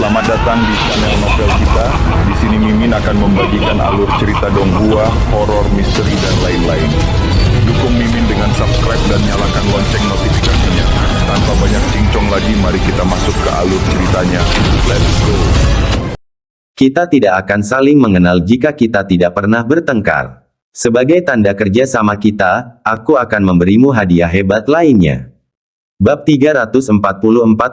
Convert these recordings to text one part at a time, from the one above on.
Selamat datang di channel novel kita. Di sini Mimin akan membagikan alur cerita donghua, horor, misteri, dan lain-lain. Dukung Mimin dengan subscribe dan nyalakan lonceng notifikasinya. Tanpa banyak cincong lagi, mari kita masuk ke alur ceritanya. Let's go. Kita tidak akan saling mengenal jika kita tidak pernah bertengkar. Sebagai tanda kerja sama kita, aku akan memberimu hadiah hebat lainnya. Bab 344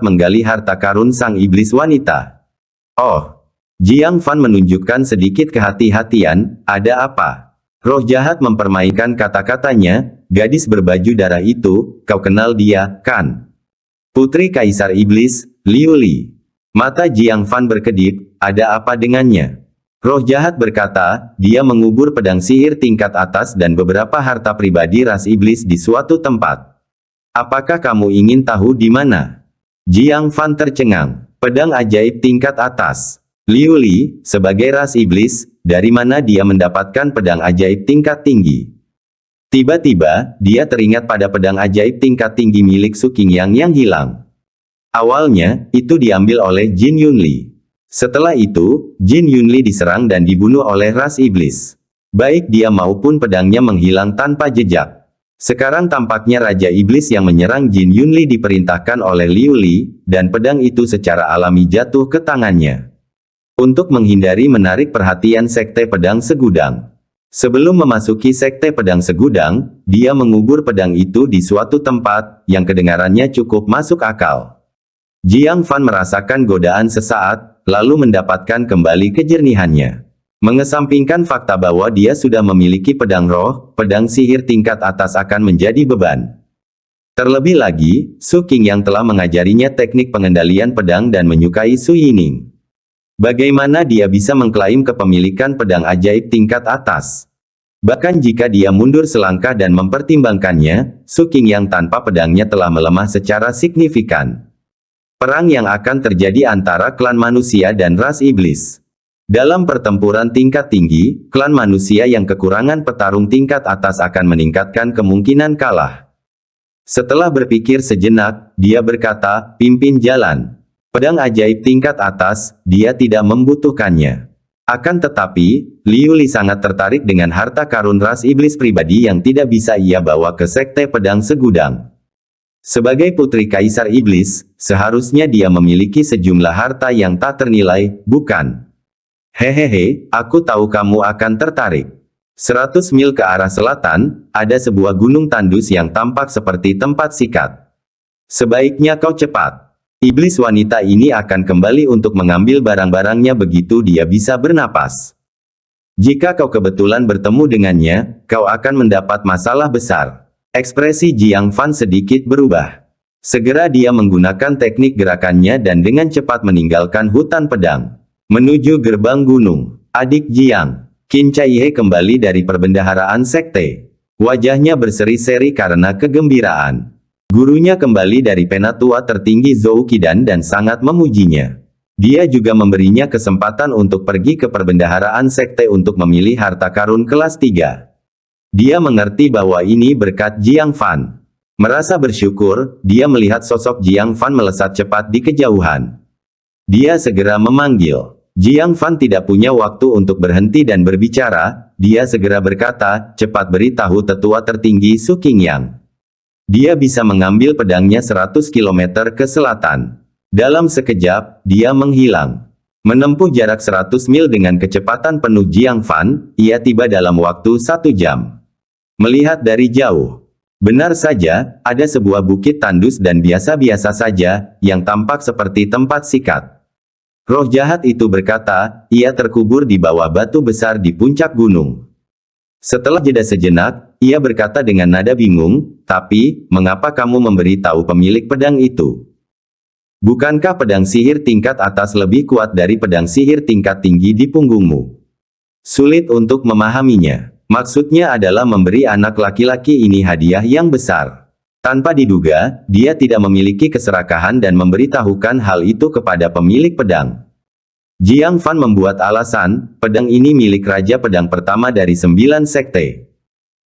menggali harta karun sang iblis wanita. Oh, Jiang Fan menunjukkan sedikit kehati-hatian. Ada apa? Roh jahat mempermainkan kata-katanya. Gadis berbaju darah itu, kau kenal dia, kan? Putri Kaisar Iblis, Liu Li. Mata Jiang Fan berkedip. Ada apa dengannya? Roh jahat berkata, dia mengubur pedang sihir tingkat atas dan beberapa harta pribadi ras iblis di suatu tempat. Apakah kamu ingin tahu di mana? Jiang Fan tercengang. Pedang ajaib tingkat atas. Liu Li, sebagai ras iblis, dari mana dia mendapatkan pedang ajaib tingkat tinggi? Tiba-tiba, dia teringat pada pedang ajaib tingkat tinggi milik Su Qingyang yang hilang. Awalnya, itu diambil oleh Jin Yunli. Setelah itu, Jin Yunli diserang dan dibunuh oleh ras iblis. Baik dia maupun pedangnya menghilang tanpa jejak. Sekarang tampaknya Raja Iblis yang menyerang Jin Yunli diperintahkan oleh Liu Li, dan pedang itu secara alami jatuh ke tangannya. Untuk menghindari menarik perhatian Sekte Pedang Segudang. Sebelum memasuki Sekte Pedang Segudang, dia mengubur pedang itu di suatu tempat, yang kedengarannya cukup masuk akal. Jiang Fan merasakan godaan sesaat, lalu mendapatkan kembali kejernihannya. Mengesampingkan fakta bahwa dia sudah memiliki pedang roh, pedang sihir tingkat atas akan menjadi beban. Terlebih lagi, Su Qingyang telah mengajarinya teknik pengendalian pedang dan menyukai Su Yining. Bagaimana dia bisa mengklaim kepemilikan pedang ajaib tingkat atas? Bahkan jika dia mundur selangkah dan mempertimbangkannya, Su Qingyang tanpa pedangnya telah melemah secara signifikan. Perang yang akan terjadi antara klan manusia dan ras iblis. Dalam pertempuran tingkat tinggi, klan manusia yang kekurangan petarung tingkat atas akan meningkatkan kemungkinan kalah. Setelah berpikir sejenak, dia berkata, pimpin jalan. Pedang ajaib tingkat atas, dia tidak membutuhkannya. Akan tetapi, Liu Li sangat tertarik dengan harta karun ras iblis pribadi yang tidak bisa ia bawa ke Sekte Pedang Segudang. Sebagai putri Kaisar Iblis, seharusnya dia memiliki sejumlah harta yang tak ternilai, bukan? Hehehe, aku tahu kamu akan tertarik. 100 mil ke arah selatan, ada sebuah gunung tandus yang tampak seperti tempat sikat. Sebaiknya kau cepat. Iblis wanita ini akan kembali untuk mengambil barang-barangnya begitu dia bisa bernapas. Jika kau kebetulan bertemu dengannya, kau akan mendapat masalah besar. Ekspresi Jiang Fan sedikit berubah. Segera dia menggunakan teknik gerakannya dan dengan cepat meninggalkan hutan pedang. Menuju gerbang gunung. Adik Jiang, Qin Chaihe kembali dari perbendaharaan sekte. Wajahnya berseri-seri karena kegembiraan. Gurunya kembali dari penatua tertinggi Zhou Qidan dan sangat memujinya. Dia juga memberinya kesempatan untuk pergi ke perbendaharaan sekte untuk memilih harta karun kelas 3. Dia mengerti bahwa ini berkat Jiang Fan. Merasa bersyukur, dia melihat sosok Jiang Fan melesat cepat di kejauhan. Dia segera memanggil. Jiang Fan tidak punya waktu untuk berhenti dan berbicara, dia segera berkata, cepat beritahu tetua tertinggi Su Qingyang. Dia bisa mengambil pedangnya 100 km ke selatan. Dalam sekejap, dia menghilang. Menempuh jarak 100 mil dengan kecepatan penuh Jiang Fan, ia tiba dalam waktu 1 jam. Melihat dari jauh, benar saja, ada sebuah bukit tandus dan biasa-biasa saja, yang tampak seperti tempat sikat. Roh jahat itu berkata, ia terkubur di bawah batu besar di puncak gunung. Setelah jeda sejenak, ia berkata dengan nada bingung, tapi, mengapa kamu memberitahu pemilik pedang itu? Bukankah pedang sihir tingkat atas lebih kuat dari pedang sihir tingkat tinggi di punggungmu? Sulit untuk memahaminya. Maksudnya adalah memberi anak laki-laki ini hadiah yang besar. Tanpa diduga, dia tidak memiliki keserakahan dan memberitahukan hal itu kepada pemilik pedang. Jiang Fan membuat alasan, pedang ini milik Raja Pedang pertama dari 9 sekte.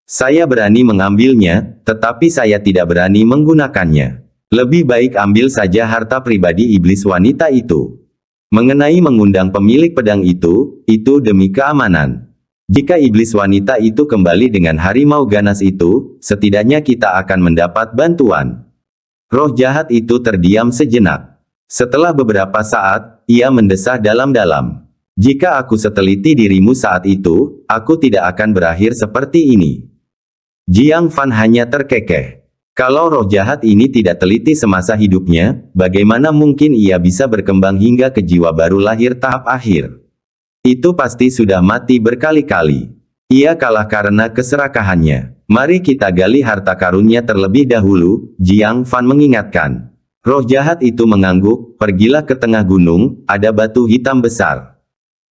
Saya berani mengambilnya, tetapi saya tidak berani menggunakannya. Lebih baik ambil saja harta pribadi iblis wanita itu. Mengenai mengundang pemilik pedang itu demi keamanan. Jika iblis wanita itu kembali dengan harimau ganas itu, setidaknya kita akan mendapat bantuan. Roh jahat itu terdiam sejenak. Setelah beberapa saat, ia mendesah dalam-dalam. Jika aku seteliti dirimu saat itu, aku tidak akan berakhir seperti ini. Jiang Fan hanya terkekeh. Kalau roh jahat ini tidak teliti semasa hidupnya, bagaimana mungkin ia bisa berkembang hingga ke jiwa baru lahir tahap akhir? Itu pasti sudah mati berkali-kali. Ia kalah karena keserakahannya. Mari kita gali harta karunnya terlebih dahulu, Jiang Fan mengingatkan. Roh jahat itu mengangguk, pergilah ke tengah gunung, ada batu hitam besar.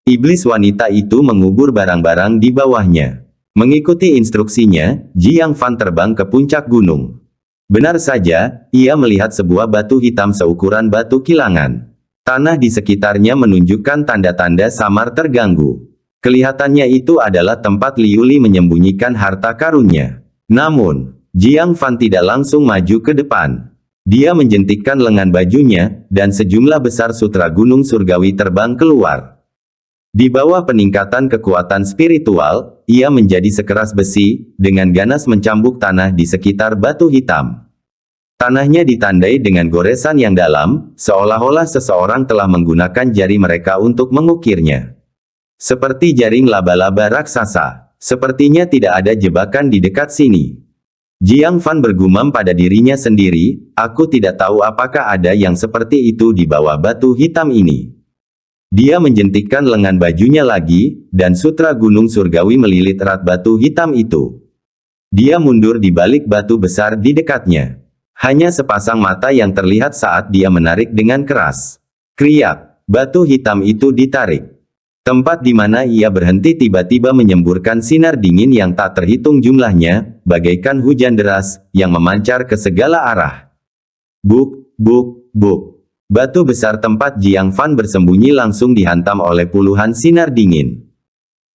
Iblis wanita itu mengubur barang-barang di bawahnya. Mengikuti instruksinya, Jiang Fan terbang ke puncak gunung. Benar saja, ia melihat sebuah batu hitam seukuran batu kilangan. Tanah di sekitarnya menunjukkan tanda-tanda samar terganggu. Kelihatannya itu adalah tempat Liu Li menyembunyikan harta karunnya. Namun, Jiang Fan tidak langsung maju ke depan. Dia menjentikkan lengan bajunya, dan sejumlah besar sutra gunung surgawi terbang keluar. Di bawah peningkatan kekuatan spiritual, ia menjadi sekeras besi, dengan ganas mencambuk tanah di sekitar batu hitam. Tanahnya ditandai dengan goresan yang dalam, seolah-olah seseorang telah menggunakan jari mereka untuk mengukirnya. Seperti jaring laba-laba raksasa, sepertinya tidak ada jebakan di dekat sini. Jiang Fan bergumam pada dirinya sendiri, aku tidak tahu apakah ada yang seperti itu di bawah batu hitam ini. Dia menjentikkan lengan bajunya lagi, dan sutra gunung surgawi melilit erat batu hitam itu. Dia mundur di balik batu besar di dekatnya. Hanya sepasang mata yang terlihat saat dia menarik dengan keras. Kriak, batu hitam itu ditarik. Tempat di mana ia berhenti tiba-tiba menyemburkan sinar dingin yang tak terhitung jumlahnya, bagaikan hujan deras, yang memancar ke segala arah. Buk, buk, buk. Batu besar tempat Jiang Fan bersembunyi langsung dihantam oleh puluhan sinar dingin.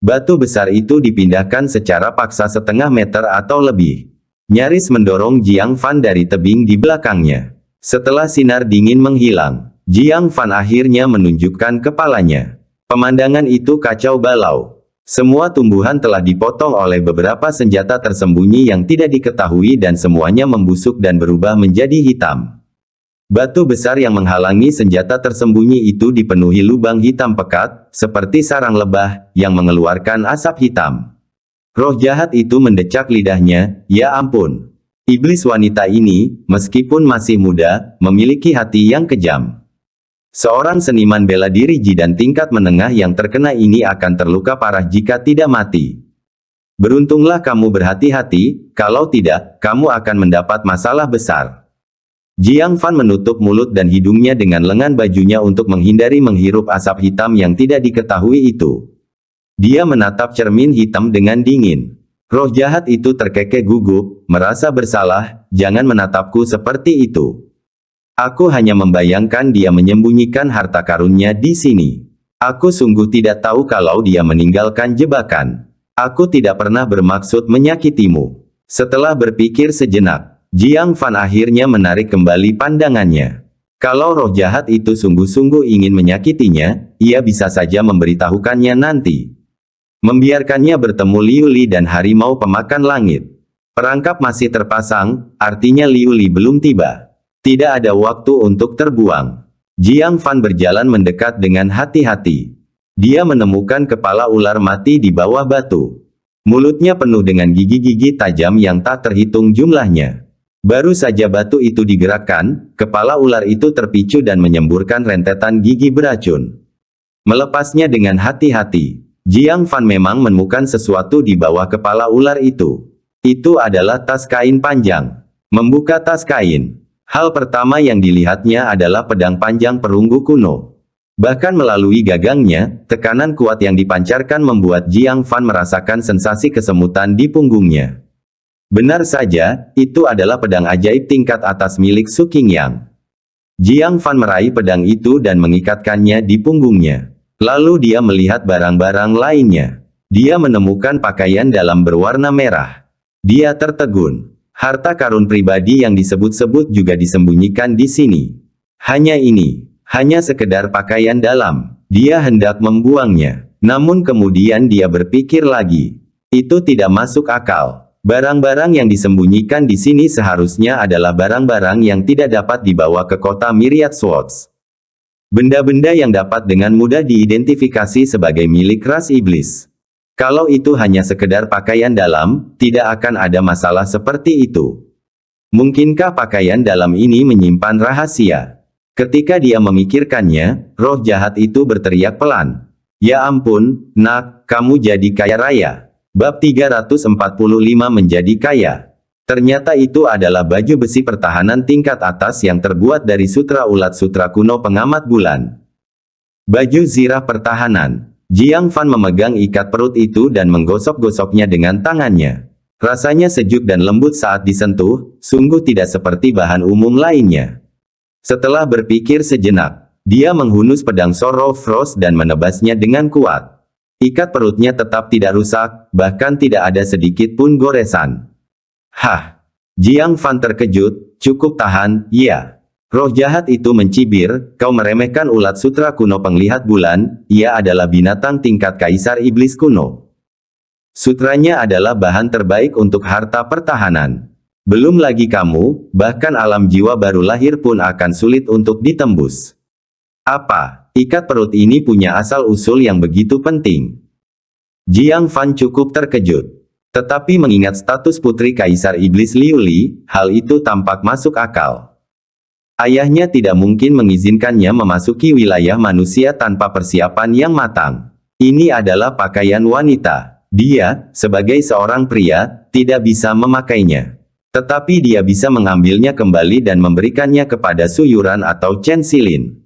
Batu besar itu dipindahkan secara paksa setengah meter atau lebih. Nyaris mendorong Jiang Fan dari tebing di belakangnya. Setelah sinar dingin menghilang, Jiang Fan akhirnya menunjukkan kepalanya. Pemandangan itu kacau balau. Semua tumbuhan telah dipotong oleh beberapa senjata tersembunyi yang tidak diketahui dan semuanya membusuk dan berubah menjadi hitam. Batu besar yang menghalangi senjata tersembunyi itu dipenuhi lubang hitam pekat, seperti sarang lebah, yang mengeluarkan asap hitam. Roh jahat itu mendecak lidahnya, ya ampun. Iblis wanita ini, meskipun masih muda, memiliki hati yang kejam. Seorang seniman bela diri jidan tingkat menengah yang terkena ini akan terluka parah jika tidak mati. Beruntunglah kamu berhati-hati, kalau tidak, kamu akan mendapat masalah besar. Jiang Fan menutup mulut dan hidungnya dengan lengan bajunya untuk menghindari menghirup asap hitam yang tidak diketahui itu. Dia menatap cermin hitam dengan dingin. Roh jahat itu terkekeh gugup, merasa bersalah, jangan menatapku seperti itu. Aku hanya membayangkan dia menyembunyikan harta karunnya di sini. Aku sungguh tidak tahu kalau dia meninggalkan jebakan. Aku tidak pernah bermaksud menyakitimu. Setelah berpikir sejenak, Jiang Fan akhirnya menarik kembali pandangannya. Kalau roh jahat itu sungguh-sungguh ingin menyakitinya, ia bisa saja memberitahukannya nanti. Membiarkannya bertemu Liu Li dan harimau pemakan langit. Perangkap masih terpasang, artinya Liu Li belum tiba. Tidak ada waktu untuk terbuang. Jiang Fan berjalan mendekat dengan hati-hati. Dia menemukan kepala ular mati di bawah batu. Mulutnya penuh dengan gigi-gigi tajam yang tak terhitung jumlahnya. Baru saja batu itu digerakkan, kepala ular itu terpicu dan menyemburkan rentetan gigi beracun. Melepasnya dengan hati-hati, Jiang Fan memang menemukan sesuatu di bawah kepala ular itu. Itu adalah tas kain panjang. Membuka tas kain, hal pertama yang dilihatnya adalah pedang panjang perunggu kuno. Bahkan melalui gagangnya, tekanan kuat yang dipancarkan membuat Jiang Fan merasakan sensasi kesemutan di punggungnya. Benar saja, itu adalah pedang ajaib tingkat atas milik Su Qingyang. Jiang Fan meraih pedang itu dan mengikatkannya di punggungnya. Lalu dia melihat barang-barang lainnya. Dia menemukan pakaian dalam berwarna merah. Dia tertegun. Harta karun pribadi yang disebut-sebut juga disembunyikan di sini. Hanya ini. Hanya sekedar pakaian dalam. Dia hendak membuangnya. Namun kemudian dia berpikir lagi. Itu tidak masuk akal. Barang-barang yang disembunyikan di sini seharusnya adalah barang-barang yang tidak dapat dibawa ke kota Myriad Swords. Benda-benda yang dapat dengan mudah diidentifikasi sebagai milik ras iblis. Kalau itu hanya sekedar pakaian dalam, tidak akan ada masalah seperti itu. Mungkinkah pakaian dalam ini menyimpan rahasia? Ketika dia memikirkannya, roh jahat itu berteriak pelan. Ya ampun, nak, kamu jadi kaya raya. Bab 345 menjadi kaya. Ternyata itu adalah baju besi pertahanan tingkat atas yang terbuat dari sutra ulat sutra kuno pengamat bulan. Baju zirah pertahanan. Jiang Fan memegang ikat perut itu dan menggosok-gosoknya dengan tangannya. Rasanya sejuk dan lembut saat disentuh, sungguh tidak seperti bahan umum lainnya. Setelah berpikir sejenak, dia menghunus pedang Sorrow Frost dan menebasnya dengan kuat. Ikat perutnya tetap tidak rusak, bahkan tidak ada sedikit pun goresan. Hah! Jiang Fan terkejut, cukup tahan, ya. Roh jahat itu mencibir, kau meremehkan ulat sutra kuno penglihat bulan, ia adalah binatang tingkat kaisar iblis kuno. Sutranya adalah bahan terbaik untuk harta pertahanan. Belum lagi kamu, bahkan alam jiwa baru lahir pun akan sulit untuk ditembus. Apa? Ikat perut ini punya asal-usul yang begitu penting. Jiang Fan cukup terkejut. Tetapi mengingat status putri Kaisar Iblis Liu Li, hal itu tampak masuk akal. Ayahnya tidak mungkin mengizinkannya memasuki wilayah manusia tanpa persiapan yang matang. Ini adalah pakaian wanita. Dia, sebagai seorang pria, tidak bisa memakainya. Tetapi dia bisa mengambilnya kembali dan memberikannya kepada Su Yuran atau Chen Xilin.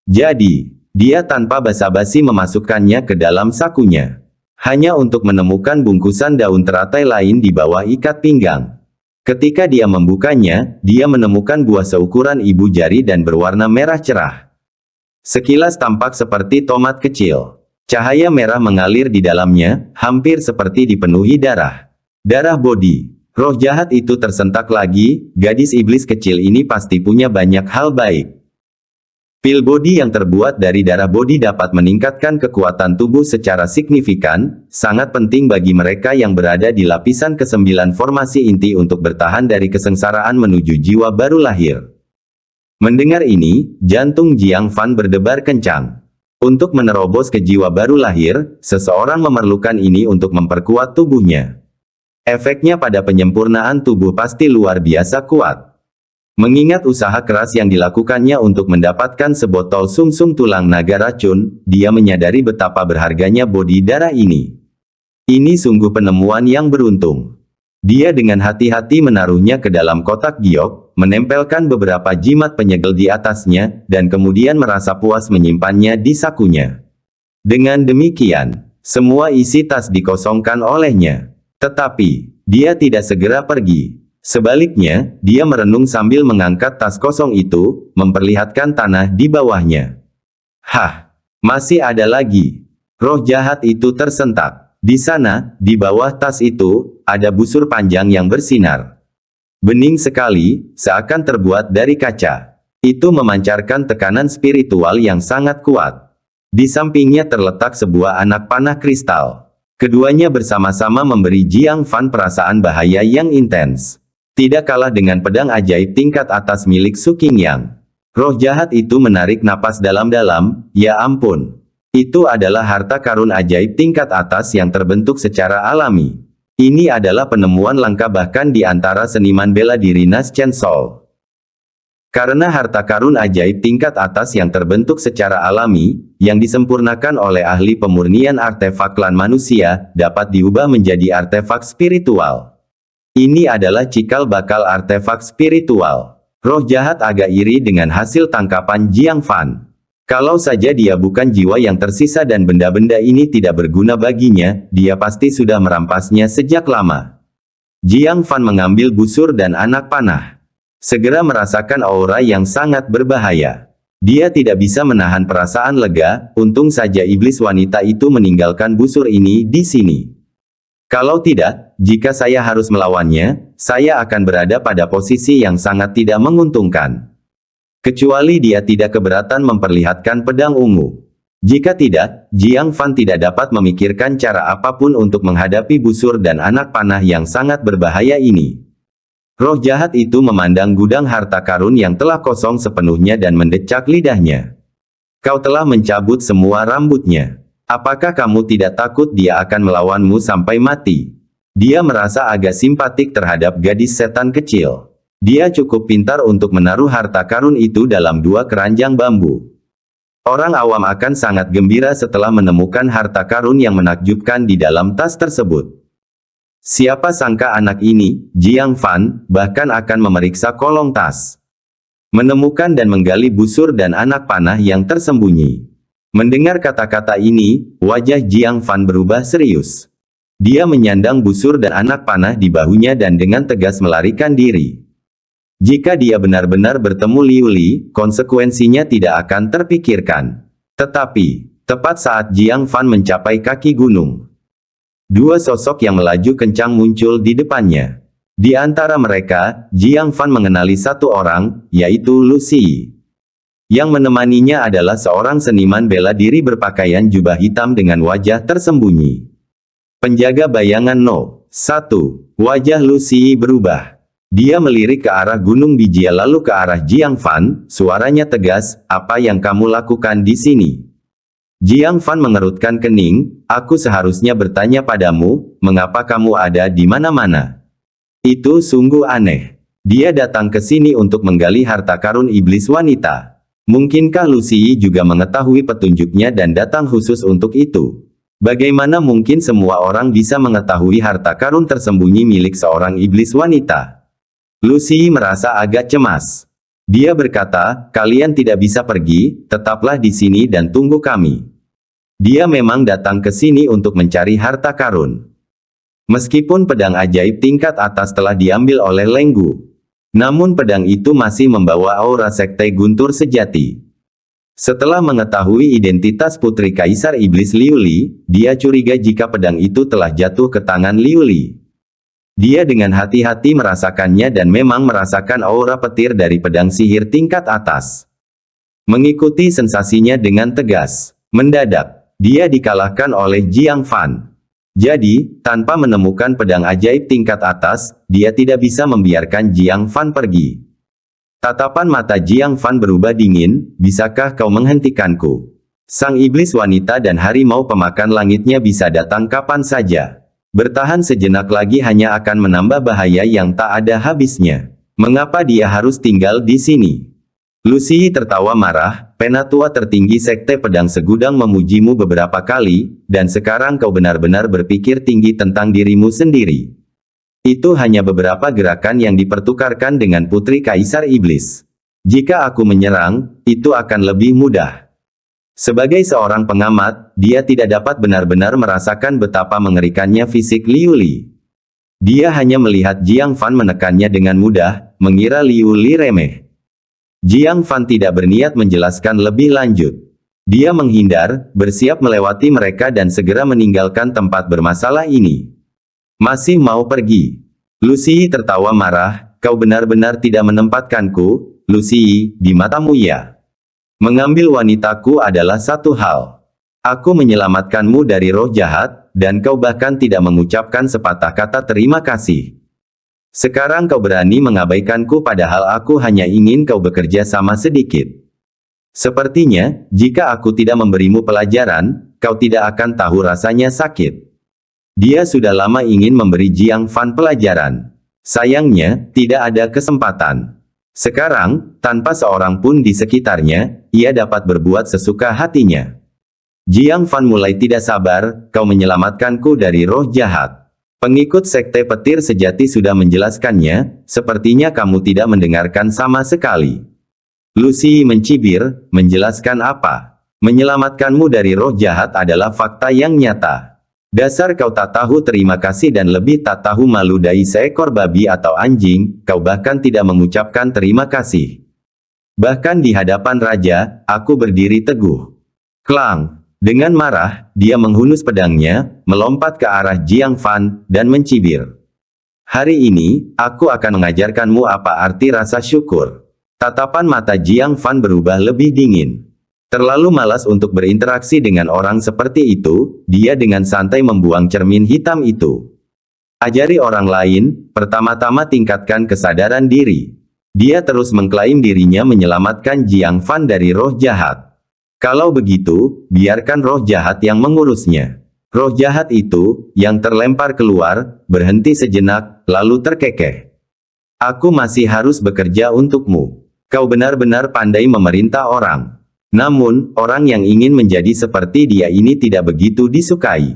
Jadi, dia tanpa basa-basi memasukkannya ke dalam sakunya. Hanya untuk menemukan bungkusan daun teratai lain di bawah ikat pinggang. Ketika dia membukanya, dia menemukan buah seukuran ibu jari dan berwarna merah cerah. Sekilas tampak seperti tomat kecil. Cahaya merah mengalir di dalamnya, hampir seperti dipenuhi darah. Darah bodi. Roh jahat itu tersentak lagi, gadis iblis kecil ini pasti punya banyak hal baik. Pil bodi yang terbuat dari darah bodi dapat meningkatkan kekuatan tubuh secara signifikan, sangat penting bagi mereka yang berada di lapisan ke-9 formasi inti untuk bertahan dari kesengsaraan menuju jiwa baru lahir. Mendengar ini, jantung Jiang Fan berdebar kencang. Untuk menerobos ke jiwa baru lahir, seseorang memerlukan ini untuk memperkuat tubuhnya. Efeknya pada penyempurnaan tubuh pasti luar biasa kuat. Mengingat usaha keras yang dilakukannya untuk mendapatkan sebotol sumsum tulang naga racun, dia menyadari betapa berharganya bodi darah ini. Ini sungguh penemuan yang beruntung. Dia dengan hati-hati menaruhnya ke dalam kotak giok, menempelkan beberapa jimat penyegel di atasnya, dan kemudian merasa puas menyimpannya di sakunya. Dengan demikian, semua isi tas dikosongkan olehnya. Tetapi, dia tidak segera pergi. Sebaliknya, dia merenung sambil mengangkat tas kosong itu, memperlihatkan tanah di bawahnya. Hah! Masih ada lagi. Roh jahat itu tersentak. Di sana, di bawah tas itu, ada busur panjang yang bersinar. Bening sekali, seakan terbuat dari kaca. Itu memancarkan tekanan spiritual yang sangat kuat. Di sampingnya terletak sebuah anak panah kristal. Keduanya bersama-sama memberi Jiang Fan perasaan bahaya yang intens. Tidak kalah dengan pedang ajaib tingkat atas milik Su Qingyang. Roh jahat itu menarik napas dalam-dalam, ya ampun. Itu adalah harta karun ajaib tingkat atas yang terbentuk secara alami. Ini adalah penemuan langka bahkan di antara seniman bela diri Nas Chen Sol. Karena harta karun ajaib tingkat atas yang terbentuk secara alami, yang disempurnakan oleh ahli pemurnian artefak klan manusia, dapat diubah menjadi artefak spiritual. Ini adalah cikal bakal artefak spiritual. Roh jahat agak iri dengan hasil tangkapan Jiang Fan. Kalau saja dia bukan jiwa yang tersisa dan benda-benda ini tidak berguna baginya, dia pasti sudah merampasnya sejak lama. Jiang Fan mengambil busur dan anak panah. Segera merasakan aura yang sangat berbahaya. Dia tidak bisa menahan perasaan lega, untung saja iblis wanita itu meninggalkan busur ini di sini. Kalau tidak, jika saya harus melawannya, saya akan berada pada posisi yang sangat tidak menguntungkan. Kecuali dia tidak keberatan memperlihatkan pedang ungu. Jika tidak, Jiang Fan tidak dapat memikirkan cara apapun untuk menghadapi busur dan anak panah yang sangat berbahaya ini. Roh jahat itu memandang gudang harta karun yang telah kosong sepenuhnya dan mendecak lidahnya. Kau telah mencabut semua rambutnya. Apakah kamu tidak takut dia akan melawanmu sampai mati? Dia merasa agak simpatik terhadap gadis setan kecil. Dia cukup pintar untuk menaruh harta karun itu dalam 2 keranjang bambu. Orang awam akan sangat gembira setelah menemukan harta karun yang menakjubkan di dalam tas tersebut. Siapa sangka anak ini, Jiang Fan, bahkan akan memeriksa kolong tas. Menemukan dan menggali busur dan anak panah yang tersembunyi. Mendengar kata-kata ini, wajah Jiang Fan berubah serius. Dia menyandang busur dan anak panah di bahunya dan dengan tegas melarikan diri. Jika dia benar-benar bertemu Liu Li, konsekuensinya tidak akan terpikirkan. Tetapi, tepat saat Jiang Fan mencapai kaki gunung, 2 sosok yang melaju kencang muncul di depannya. Di antara mereka, Jiang Fan mengenali satu orang, yaitu Lu Si. Yang menemaninya adalah seorang seniman bela diri berpakaian jubah hitam dengan wajah tersembunyi. Penjaga bayangan No. 1. Wajah Lu Si berubah. Dia melirik ke arah gunung Bijia lalu ke arah Jiang Fan, suaranya tegas, "Apa yang kamu lakukan di sini?" Jiang Fan mengerutkan kening, "Aku seharusnya bertanya padamu, mengapa kamu ada di mana-mana?" Itu sungguh aneh. Dia datang ke sini untuk menggali harta karun iblis wanita. Mungkinkah Lucy juga mengetahui petunjuknya dan datang khusus untuk itu? Bagaimana mungkin semua orang bisa mengetahui harta karun tersembunyi milik seorang iblis wanita? Lucy merasa agak cemas. Dia berkata, "Kalian tidak bisa pergi, tetaplah di sini dan tunggu kami." Dia memang datang ke sini untuk mencari harta karun. Meskipun pedang ajaib tingkat atas telah diambil oleh Leng Gu, namun pedang itu masih membawa aura sekte guntur sejati. Setelah mengetahui identitas putri Kaisar Iblis Liu Li, dia curiga jika pedang itu telah jatuh ke tangan Liu Li. Dia dengan hati-hati merasakannya dan memang merasakan aura petir dari pedang sihir tingkat atas. Mengikuti sensasinya dengan tegas. Mendadak, dia dikalahkan oleh Jiang Fan. Jadi, tanpa menemukan pedang ajaib tingkat atas, dia tidak bisa membiarkan Jiang Fan pergi. Tatapan mata Jiang Fan berubah dingin, "Bisakah kau menghentikanku?" Sang iblis wanita dan harimau pemakan langitnya bisa datang kapan saja. Bertahan sejenak lagi hanya akan menambah bahaya yang tak ada habisnya. Mengapa dia harus tinggal di sini? Lucy tertawa marah, "Penatua tertinggi sekte pedang segudang memujimu beberapa kali, dan sekarang kau benar-benar berpikir tinggi tentang dirimu sendiri. Itu hanya beberapa gerakan yang dipertukarkan dengan putri Kaisar Iblis. Jika aku menyerang, itu akan lebih mudah." Sebagai seorang pengamat, dia tidak dapat benar-benar merasakan betapa mengerikannya fisik Liu Li. Dia hanya melihat Jiang Fan menekannya dengan mudah, mengira Liu Li remeh. Jiang Fan tidak berniat menjelaskan lebih lanjut. Dia menghindar, bersiap melewati mereka dan segera meninggalkan tempat bermasalah ini. "Masih mau pergi?" Lucy tertawa marah, "Kau benar-benar tidak menempatkanku, Lucy, di matamu ya? Mengambil wanitaku adalah satu hal. Aku menyelamatkanmu dari roh jahat, dan kau bahkan tidak mengucapkan sepatah kata terima kasih. Sekarang kau berani mengabaikanku padahal aku hanya ingin kau bekerja sama sedikit. Sepertinya, jika aku tidak memberimu pelajaran, kau tidak akan tahu rasanya sakit." Dia sudah lama ingin memberi Jiang Fan pelajaran. Sayangnya, tidak ada kesempatan. Sekarang, tanpa seorang pun di sekitarnya, ia dapat berbuat sesuka hatinya. Jiang Fan mulai tidak sabar, "Kau menyelamatkanku dari roh jahat. Pengikut sekte petir sejati sudah menjelaskannya, sepertinya kamu tidak mendengarkan sama sekali." Lucy mencibir, "Menjelaskan apa? Menyelamatkanmu dari roh jahat adalah fakta yang nyata. Dasar kau tak tahu terima kasih dan lebih tak tahu malu dari seekor babi atau anjing, kau bahkan tidak mengucapkan terima kasih. Bahkan di hadapan raja, aku berdiri teguh." Klang! Dengan marah, dia menghunus pedangnya, melompat ke arah Jiang Fan, dan mencibir. "Hari ini, aku akan mengajarkanmu apa arti rasa syukur." Tatapan mata Jiang Fan berubah lebih dingin. Terlalu malas untuk berinteraksi dengan orang seperti itu, dia dengan santai membuang cermin hitam itu. Ajari orang lain, pertama-tama tingkatkan kesadaran diri. Dia terus mengklaim dirinya menyelamatkan Jiang Fan dari roh jahat. Kalau begitu, biarkan roh jahat yang mengurusnya. Roh jahat itu, yang terlempar keluar, berhenti sejenak, lalu terkekeh. Aku masih harus bekerja untukmu. Kau benar-benar pandai memerintah orang. Namun, orang yang ingin menjadi seperti dia ini tidak begitu disukai.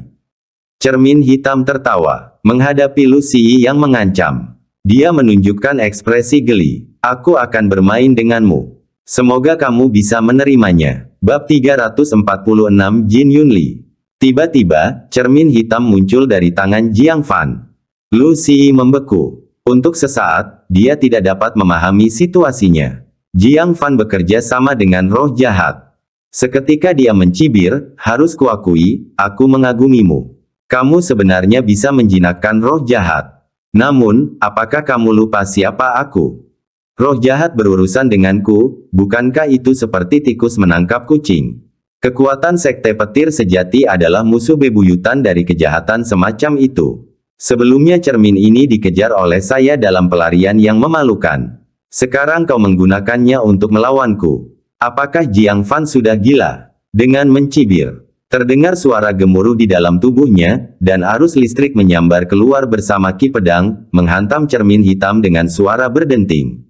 Cermin hitam tertawa, menghadapi Lu Xi yang mengancam. Dia menunjukkan ekspresi geli. Aku akan bermain denganmu. Semoga kamu bisa menerimanya. Bab 346 Jin Yunli. Tiba-tiba, cermin hitam muncul dari tangan Jiang Fan. Lu Xi membeku. Untuk sesaat, dia tidak dapat memahami situasinya. Jiang Fan bekerja sama dengan roh jahat. Seketika dia mencibir, harus kuakui, aku mengagumimu. Kamu sebenarnya bisa menjinakkan roh jahat. Namun, apakah kamu lupa siapa aku? Roh jahat berurusan denganku, bukankah itu seperti tikus menangkap kucing? Kekuatan sekte petir sejati adalah musuh bebuyutan dari kejahatan semacam itu. Sebelumnya cermin ini dikejar oleh saya dalam pelarian yang memalukan. Sekarang kau menggunakannya untuk melawanku. Apakah Jiang Fan sudah gila? Dengan mencibir, terdengar suara gemuruh di dalam tubuhnya, dan arus listrik menyambar keluar bersama ki pedang, menghantam cermin hitam dengan suara berdenting.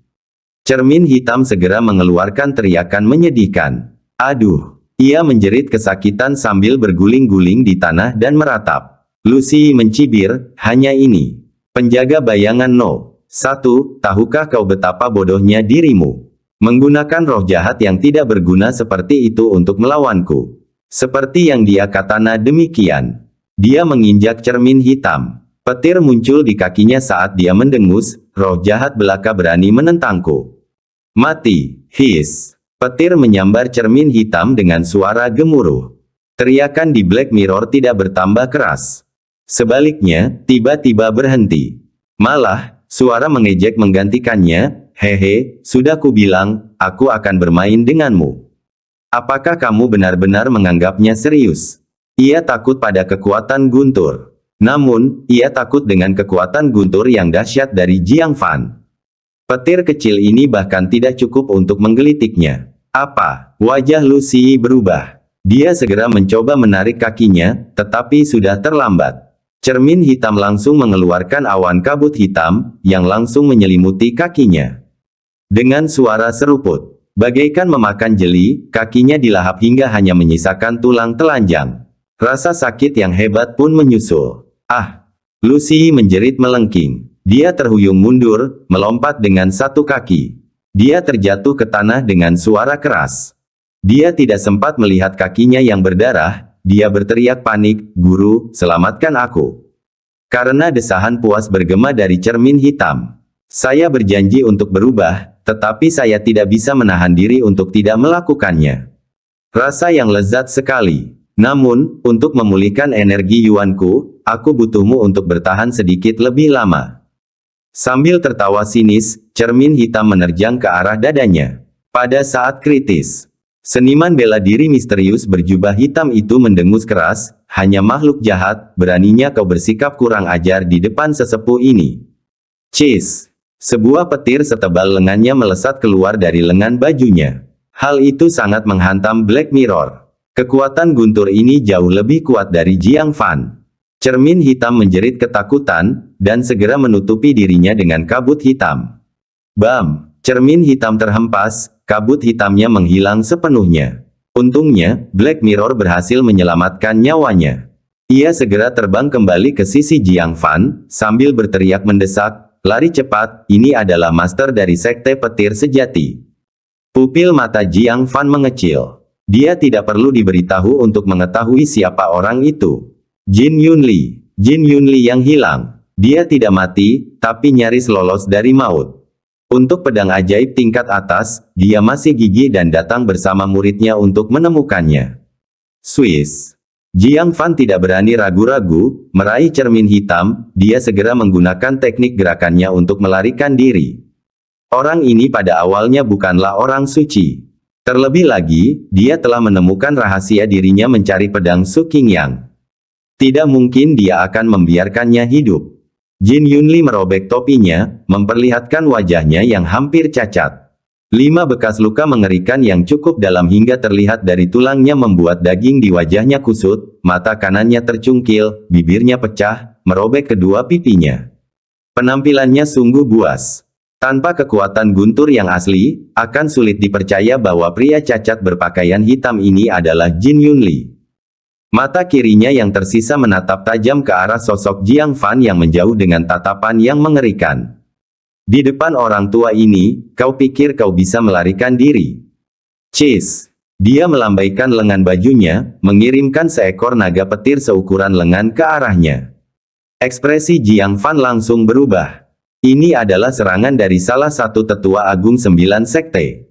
Cermin hitam segera mengeluarkan teriakan menyedihkan. Aduh! Ia menjerit kesakitan sambil berguling-guling di tanah dan meratap. Lu Xi mencibir, hanya ini. Penjaga bayangan No. 1. Tahukah kau betapa bodohnya dirimu? Menggunakan roh jahat yang tidak berguna seperti itu untuk melawanku. Seperti yang dia katana demikian. Dia menginjak cermin hitam. Petir muncul di kakinya saat dia mendengus, roh jahat belaka berani menentangku. Mati, his. Petir menyambar cermin hitam dengan suara gemuruh. Teriakan di Black Mirror tidak bertambah keras. Sebaliknya, tiba-tiba berhenti. Malah, suara mengejek menggantikannya, hehe, sudah kubilang, aku akan bermain denganmu. Apakah kamu benar-benar menganggapnya serius? Ia takut pada kekuatan guntur. Namun, ia takut dengan kekuatan guntur yang dahsyat dari Jiang Fan. Petir kecil ini bahkan tidak cukup untuk menggelitiknya. Apa? Wajah Lu Xi berubah. Dia segera mencoba menarik kakinya, tetapi sudah terlambat. Cermin hitam langsung mengeluarkan awan kabut hitam, yang langsung menyelimuti kakinya. Dengan suara seruput, bagaikan memakan jeli, kakinya dilahap hingga hanya menyisakan tulang telanjang. Rasa sakit yang hebat pun menyusul. Ah! Lu Xi menjerit melengking. Dia terhuyung mundur, melompat dengan satu kaki. Dia terjatuh ke tanah dengan suara keras. Dia tidak sempat melihat kakinya yang berdarah. Dia berteriak panik, "Guru, selamatkan aku." Karena desahan puas bergema dari cermin hitam. Saya berjanji untuk berubah, tetapi saya tidak bisa menahan diri untuk tidak melakukannya. Rasa yang lezat sekali. Namun, untuk memulihkan energi yuanku, aku butuhmu untuk bertahan sedikit lebih lama. Sambil tertawa sinis, cermin hitam menerjang ke arah dadanya. Pada saat kritis, seniman bela diri misterius berjubah hitam itu mendengus keras, hanya makhluk jahat, beraninya kau bersikap kurang ajar di depan sesepuh ini. Cis! Sebuah petir setebal lengannya melesat keluar dari lengan bajunya. Hal itu sangat menghantam Black Mirror. Kekuatan guntur ini jauh lebih kuat dari Jiang Fan. Cermin hitam menjerit ketakutan, dan segera menutupi dirinya dengan kabut hitam. Bam! Cermin hitam terhempas, kabut hitamnya menghilang sepenuhnya. Untungnya, Black Mirror berhasil menyelamatkan nyawanya. Ia segera terbang kembali ke sisi Jiang Fan, sambil berteriak mendesak, "Lari cepat, ini adalah master dari sekte petir sejati." Pupil mata Jiang Fan mengecil. Dia tidak perlu diberitahu untuk mengetahui siapa orang itu. Jin Yunli. Jin Yunli yang hilang. Dia tidak mati, tapi nyaris lolos dari maut. Untuk pedang ajaib tingkat atas, dia masih gigih dan datang bersama muridnya untuk menemukannya. Swiss. Jiang Fan tidak berani ragu-ragu, meraih cermin hitam, dia segera menggunakan teknik gerakannya untuk melarikan diri. Orang ini pada awalnya bukanlah orang suci. Terlebih lagi, dia telah menemukan rahasia dirinya mencari pedang Su Qingyang. Tidak mungkin dia akan membiarkannya hidup. Jin Yunli merobek topinya, memperlihatkan wajahnya yang hampir cacat. 5 bekas luka mengerikan yang cukup dalam hingga terlihat dari tulangnya membuat daging di wajahnya kusut, mata kanannya tercungkil, bibirnya pecah, merobek kedua pipinya. Penampilannya sungguh buas. Tanpa kekuatan guntur yang asli, akan sulit dipercaya bahwa pria cacat berpakaian hitam ini adalah Jin Yunli. Mata kirinya yang tersisa menatap tajam ke arah sosok Jiang Fan yang menjauh dengan tatapan yang mengerikan. Di depan orang tua ini, kau pikir kau bisa melarikan diri? Cis! Dia melambaikan lengan bajunya, mengirimkan seekor naga petir seukuran lengan ke arahnya. Ekspresi Jiang Fan langsung berubah. Ini adalah serangan dari salah satu tetua agung 9 sekte.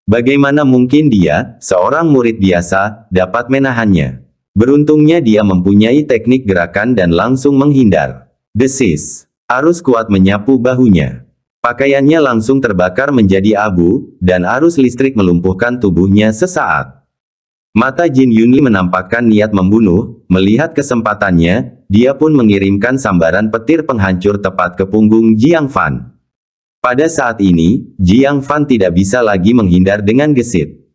Bagaimana mungkin dia, seorang murid biasa, dapat menahannya? Beruntungnya dia mempunyai teknik gerakan dan langsung menghindar. Desis. Arus kuat menyapu bahunya. Pakaiannya langsung terbakar menjadi abu, dan arus listrik melumpuhkan tubuhnya sesaat. Mata Jin Yunli menampakkan niat membunuh, melihat kesempatannya, dia pun mengirimkan sambaran petir penghancur tepat ke punggung Jiang Fan. Pada saat ini, Jiang Fan tidak bisa lagi menghindar dengan gesit.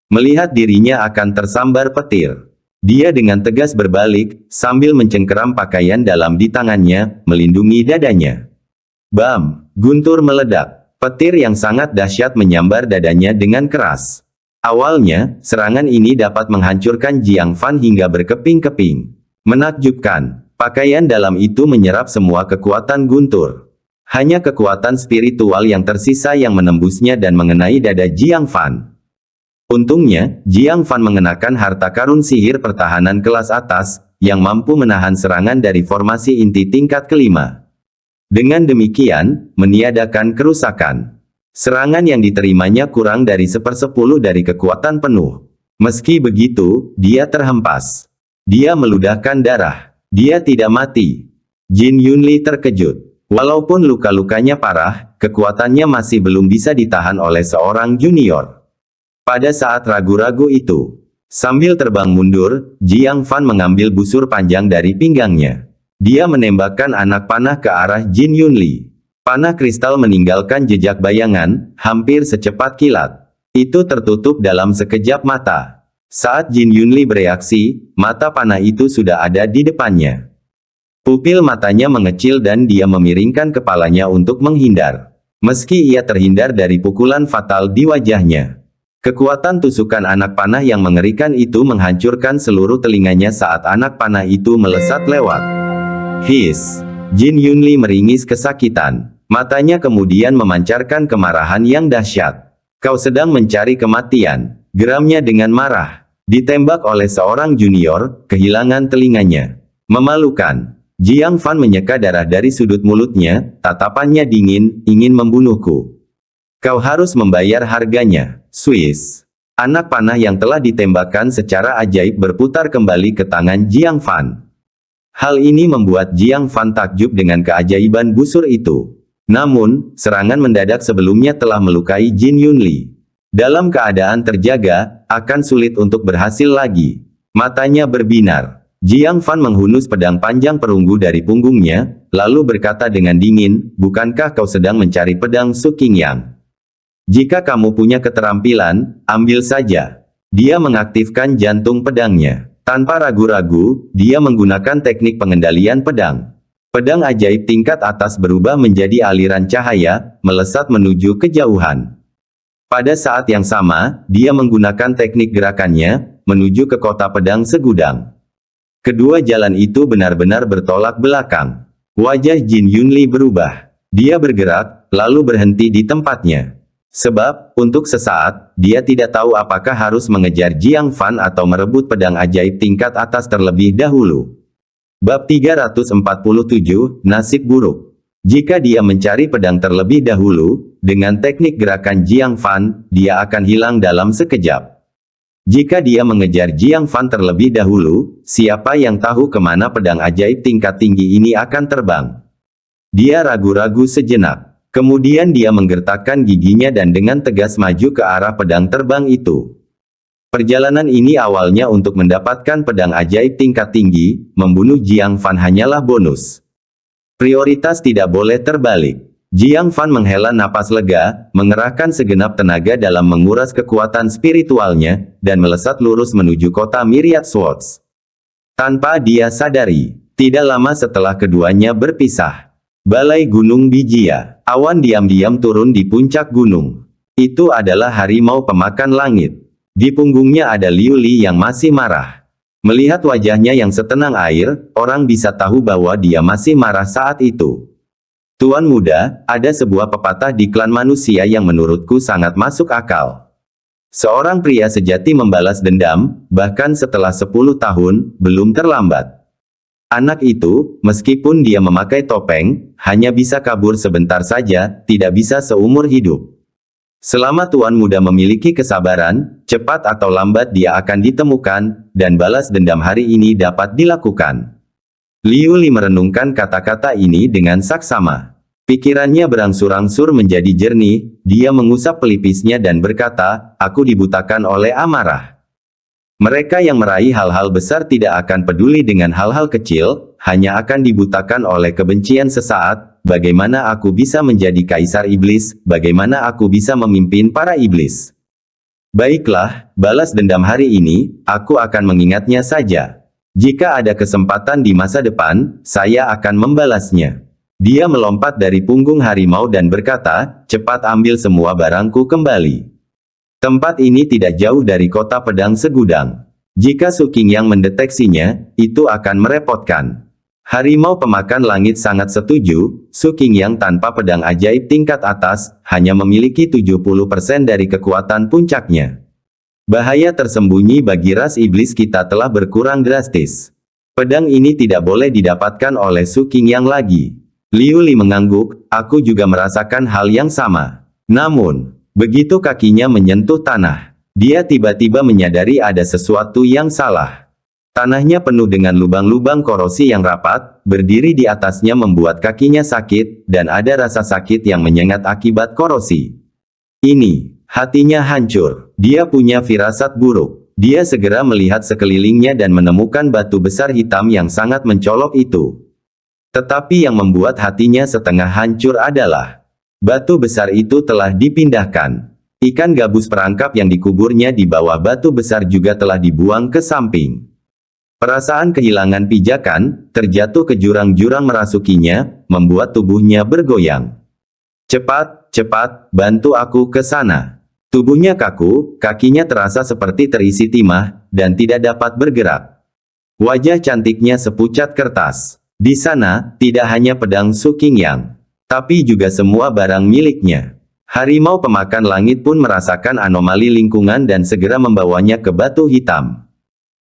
Melihat dirinya akan tersambar petir. Dia dengan tegas berbalik, sambil mencengkeram pakaian dalam di tangannya, melindungi dadanya. Bam! Guntur meledak. Petir yang sangat dahsyat menyambar dadanya dengan keras. Awalnya, serangan ini dapat menghancurkan Jiang Fan hingga berkeping-keping. Menakjubkan, pakaian dalam itu menyerap semua kekuatan guntur. Hanya kekuatan spiritual yang tersisa yang menembusnya dan mengenai dada Jiang Fan. Untungnya, Jiang Fan mengenakan harta karun sihir pertahanan kelas atas, yang mampu menahan serangan dari formasi inti tingkat kelima. Dengan demikian, meniadakan kerusakan. Serangan yang diterimanya kurang dari 1/10 dari kekuatan penuh. Meski begitu, dia terhempas. Dia meludahkan darah. Dia tidak mati. Jin Yunli terkejut. Walaupun luka-lukanya parah, kekuatannya masih belum bisa ditahan oleh seorang junior. Pada saat ragu-ragu itu, sambil terbang mundur, Jiang Fan mengambil busur panjang dari pinggangnya. Dia menembakkan anak panah ke arah Jin Yunli. Panah kristal meninggalkan jejak bayangan, hampir secepat kilat. Itu tertutup dalam sekejap mata. Saat Jin Yunli bereaksi, mata panah itu sudah ada di depannya. Pupil matanya mengecil dan dia memiringkan kepalanya untuk menghindar. Meski ia terhindar dari pukulan fatal di wajahnya. Kekuatan tusukan anak panah yang mengerikan itu menghancurkan seluruh telinganya saat anak panah itu melesat lewat. His! Jin Yunli meringis kesakitan. Matanya kemudian memancarkan kemarahan yang dahsyat. Kau sedang mencari kematian, geramnya dengan marah. Ditembak oleh seorang junior, kehilangan telinganya. Memalukan. Jiang Fan menyeka darah dari sudut mulutnya, tatapannya dingin, ingin membunuhku. Kau harus membayar harganya. Swiss. Anak panah yang telah ditembakkan secara ajaib berputar kembali ke tangan Jiang Fan. Hal ini membuat Jiang Fan takjub dengan keajaiban busur itu. Namun, serangan mendadak sebelumnya telah melukai Jin Yunli. Dalam keadaan terjaga, akan sulit untuk berhasil lagi. Matanya berbinar. Jiang Fan menghunus pedang panjang perunggu dari punggungnya, lalu berkata dengan dingin, bukankah kau sedang mencari pedang Su Qingyang? Jika kamu punya keterampilan, ambil saja. Dia mengaktifkan jantung pedangnya. Tanpa ragu-ragu, dia menggunakan teknik pengendalian pedang. Pedang ajaib tingkat atas berubah menjadi aliran cahaya, melesat menuju kejauhan. Pada saat yang sama, dia menggunakan teknik gerakannya, menuju ke kota pedang segudang. Kedua jalan itu benar-benar bertolak belakang. Wajah Jin Yunli berubah. Dia bergerak, lalu berhenti di tempatnya. Sebab, untuk sesaat, dia tidak tahu apakah harus mengejar Jiang Fan atau merebut pedang ajaib tingkat atas terlebih dahulu. Bab 347, Nasib Buruk. Jika dia mencari pedang terlebih dahulu, dengan teknik gerakan Jiang Fan, dia akan hilang dalam sekejap. Jika dia mengejar Jiang Fan terlebih dahulu, siapa yang tahu kemana pedang ajaib tingkat tinggi ini akan terbang? Dia ragu-ragu sejenak. Kemudian dia menggertakkan giginya dan dengan tegas maju ke arah pedang terbang itu. Perjalanan ini awalnya untuk mendapatkan pedang ajaib tingkat tinggi, membunuh Jiang Fan hanyalah bonus. Prioritas tidak boleh terbalik. Jiang Fan menghela napas lega, mengerahkan segenap tenaga dalam menguras kekuatan spiritualnya, dan melesat lurus menuju kota Myriad Swords. Tanpa dia sadari, tidak lama setelah keduanya berpisah. Balai Gunung Bijia. Awan diam-diam turun di puncak gunung. Itu adalah harimau pemakan langit. Di punggungnya ada Liu Li yang masih marah. Melihat wajahnya yang setenang air, orang bisa tahu bahwa dia masih marah saat itu. Tuan muda, ada sebuah pepatah di klan manusia yang menurutku sangat masuk akal. Seorang pria sejati membalas dendam, bahkan setelah 10 tahun, belum terlambat. Anak itu, meskipun dia memakai topeng, hanya bisa kabur sebentar saja, tidak bisa seumur hidup. Selama tuan muda memiliki kesabaran, cepat atau lambat dia akan ditemukan, dan balas dendam hari ini dapat dilakukan. Liu Li merenungkan kata-kata ini dengan saksama. Pikirannya berangsur-angsur menjadi jernih, dia mengusap pelipisnya dan berkata, aku dibutakan oleh amarah. Mereka yang meraih hal-hal besar tidak akan peduli dengan hal-hal kecil, hanya akan dibutakan oleh kebencian sesaat. Bagaimana aku bisa menjadi kaisar iblis, bagaimana aku bisa memimpin para iblis. Baiklah, balas dendam hari ini, aku akan mengingatnya saja. Jika ada kesempatan di masa depan, saya akan membalasnya. Dia melompat dari punggung harimau dan berkata, cepat ambil semua barangku kembali. Tempat ini tidak jauh dari kota pedang segudang. Jika Su Qingyang mendeteksinya, itu akan merepotkan. Harimau pemakan langit sangat setuju, Su Qingyang tanpa pedang ajaib tingkat atas, hanya memiliki 70% dari kekuatan puncaknya. Bahaya tersembunyi bagi ras iblis kita telah berkurang drastis. Pedang ini tidak boleh didapatkan oleh Su Qingyang lagi. Liu Li mengangguk, aku juga merasakan hal yang sama. Namun, begitu kakinya menyentuh tanah, dia tiba-tiba menyadari ada sesuatu yang salah. Tanahnya penuh dengan lubang-lubang korosi yang rapat, berdiri di atasnya membuat kakinya sakit, dan ada rasa sakit yang menyengat akibat korosi. Ini, hatinya hancur. Dia punya firasat buruk. Dia segera melihat sekelilingnya dan menemukan batu besar hitam yang sangat mencolok itu. Tetapi yang membuat hatinya setengah hancur adalah, batu besar itu telah dipindahkan. Ikan gabus perangkap yang dikuburnya di bawah batu besar juga telah dibuang ke samping. Perasaan kehilangan pijakan, terjatuh ke jurang-jurang merasukinya, membuat tubuhnya bergoyang. Cepat, cepat, bantu aku ke sana. Tubuhnya kaku, kakinya terasa seperti terisi timah, dan tidak dapat bergerak. Wajah cantiknya sepucat kertas. Di sana, tidak hanya pedang Su Qingyang, tapi juga semua barang miliknya. Harimau pemakan langit pun merasakan anomali lingkungan dan segera membawanya ke batu hitam.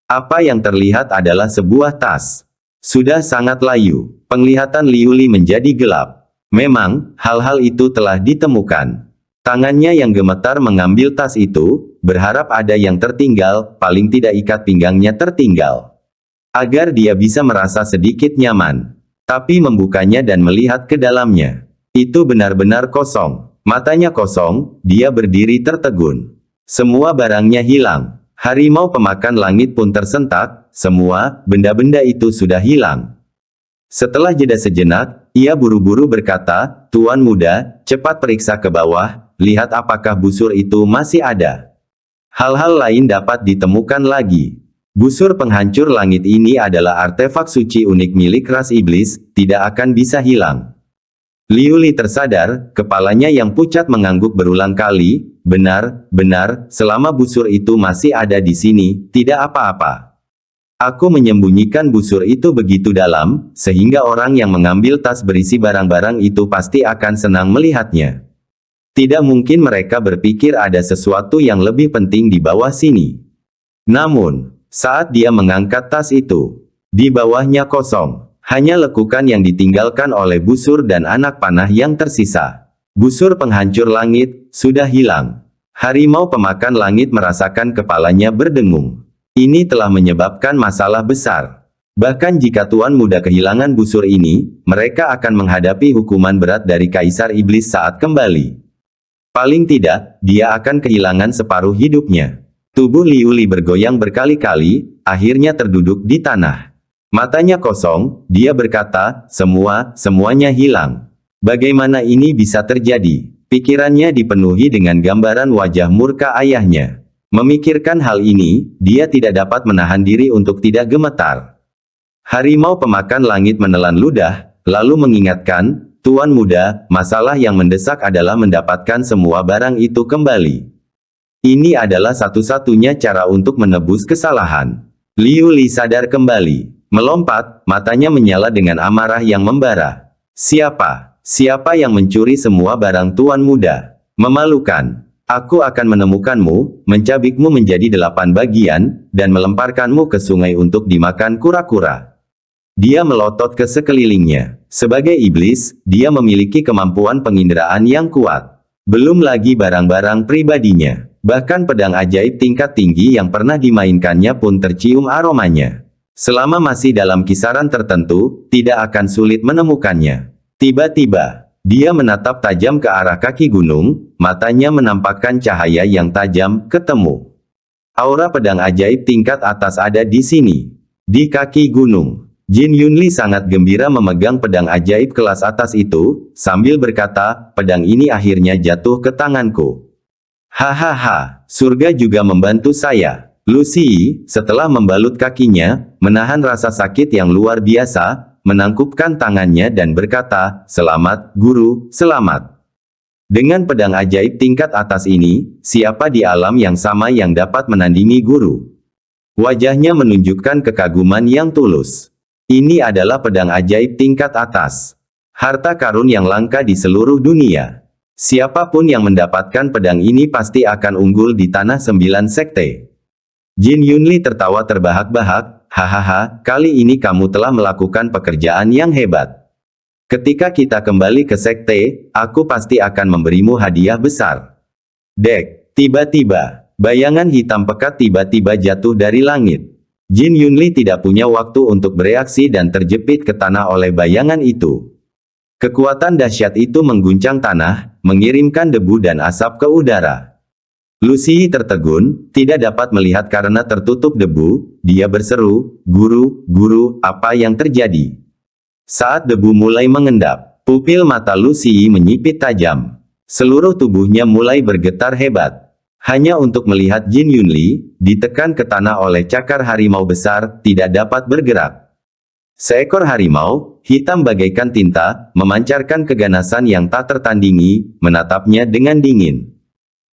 Apa yang terlihat adalah sebuah tas. Sudah sangat layu. Penglihatan Liu Li menjadi gelap. Memang, hal-hal itu telah ditemukan. Tangannya yang gemetar mengambil tas itu, berharap ada yang tertinggal, paling tidak ikat pinggangnya tertinggal. Agar dia bisa merasa sedikit nyaman. Tapi membukanya dan melihat ke dalamnya. Itu benar-benar kosong. Matanya kosong, dia berdiri tertegun. Semua barangnya hilang. Harimau pemakan langit pun tersentak, semua benda-benda itu sudah hilang. Setelah jeda sejenak, ia buru-buru berkata, Tuan muda, cepat periksa ke bawah, lihat apakah busur itu masih ada. Hal-hal lain dapat ditemukan lagi. Busur penghancur langit ini adalah artefak suci unik milik ras iblis, tidak akan bisa hilang. Liu Li tersadar, kepalanya yang pucat mengangguk berulang kali, benar, selama busur itu masih ada di sini, tidak apa-apa. Aku menyembunyikan busur itu begitu dalam, sehingga orang yang mengambil tas berisi barang-barang itu pasti akan senang melihatnya. Tidak mungkin mereka berpikir ada sesuatu yang lebih penting di bawah sini. Namun, saat dia mengangkat tas itu, di bawahnya kosong. Hanya lekukan yang ditinggalkan oleh busur dan anak panah yang tersisa. Busur penghancur langit, sudah hilang. Harimau pemakan langit merasakan kepalanya berdengung. Ini telah menyebabkan masalah besar. Bahkan jika Tuan Muda kehilangan busur ini, mereka akan menghadapi hukuman berat dari Kaisar Iblis saat kembali. Paling tidak, dia akan kehilangan separuh hidupnya. Tubuh Liu Li bergoyang berkali-kali, akhirnya terduduk di tanah. Matanya kosong, dia berkata, semuanya hilang. Bagaimana ini bisa terjadi? Pikirannya dipenuhi dengan gambaran wajah murka ayahnya. Memikirkan hal ini, dia tidak dapat menahan diri untuk tidak gemetar. Harimau pemakan langit menelan ludah, lalu mengingatkan, Tuan Muda, masalah yang mendesak adalah mendapatkan semua barang itu kembali. Ini adalah satu-satunya cara untuk menebus kesalahan. Liu Li sadar kembali. Melompat, matanya menyala dengan amarah yang membara. Siapa? Siapa yang mencuri semua barang Tuan Muda? Memalukan. Aku akan menemukanmu, mencabikmu menjadi 8 bagian, dan melemparkanmu ke sungai untuk dimakan kura-kura. Dia melotot ke sekelilingnya. Sebagai iblis, dia memiliki kemampuan penginderaan yang kuat. Belum lagi barang-barang pribadinya. Bahkan pedang ajaib tingkat tinggi yang pernah dimainkannya pun tercium aromanya. Selama masih dalam kisaran tertentu, tidak akan sulit menemukannya. Tiba-tiba, dia menatap tajam ke arah kaki gunung, matanya menampakkan cahaya yang tajam, ketemu. Aura pedang ajaib tingkat atas ada di sini. Di kaki gunung. Jin Yunli sangat gembira memegang pedang ajaib kelas atas itu, sambil berkata, pedang ini akhirnya jatuh ke tanganku. Hahaha, surga juga membantu saya. Lu Si, setelah membalut kakinya, menahan rasa sakit yang luar biasa, menangkupkan tangannya dan berkata, selamat, guru, selamat. Dengan pedang ajaib tingkat atas ini, siapa di alam yang sama yang dapat menandingi guru? Wajahnya menunjukkan kekaguman yang tulus. Ini adalah pedang ajaib tingkat atas. Harta karun yang langka di seluruh dunia. Siapapun yang mendapatkan pedang ini pasti akan unggul di tanah 9 sekte. Jin Yunli tertawa terbahak-bahak, hahaha, kali ini kamu telah melakukan pekerjaan yang hebat. Ketika kita kembali ke sekte, aku pasti akan memberimu hadiah besar. Dek, tiba-tiba, bayangan hitam pekat tiba-tiba jatuh dari langit. Jin Yunli tidak punya waktu untuk bereaksi dan terjepit ke tanah oleh bayangan itu. Kekuatan dahsyat itu mengguncang tanah, mengirimkan debu dan asap ke udara. Lu Si tertegun, tidak dapat melihat karena tertutup debu, dia berseru, guru, guru, apa yang terjadi? Saat debu mulai mengendap, pupil mata Lu Si menyipit tajam. Seluruh tubuhnya mulai bergetar hebat. Hanya untuk melihat Jin Yunli, ditekan ke tanah oleh cakar harimau besar, tidak dapat bergerak. Seekor harimau, hitam bagaikan tinta, memancarkan keganasan yang tak tertandingi, menatapnya dengan dingin.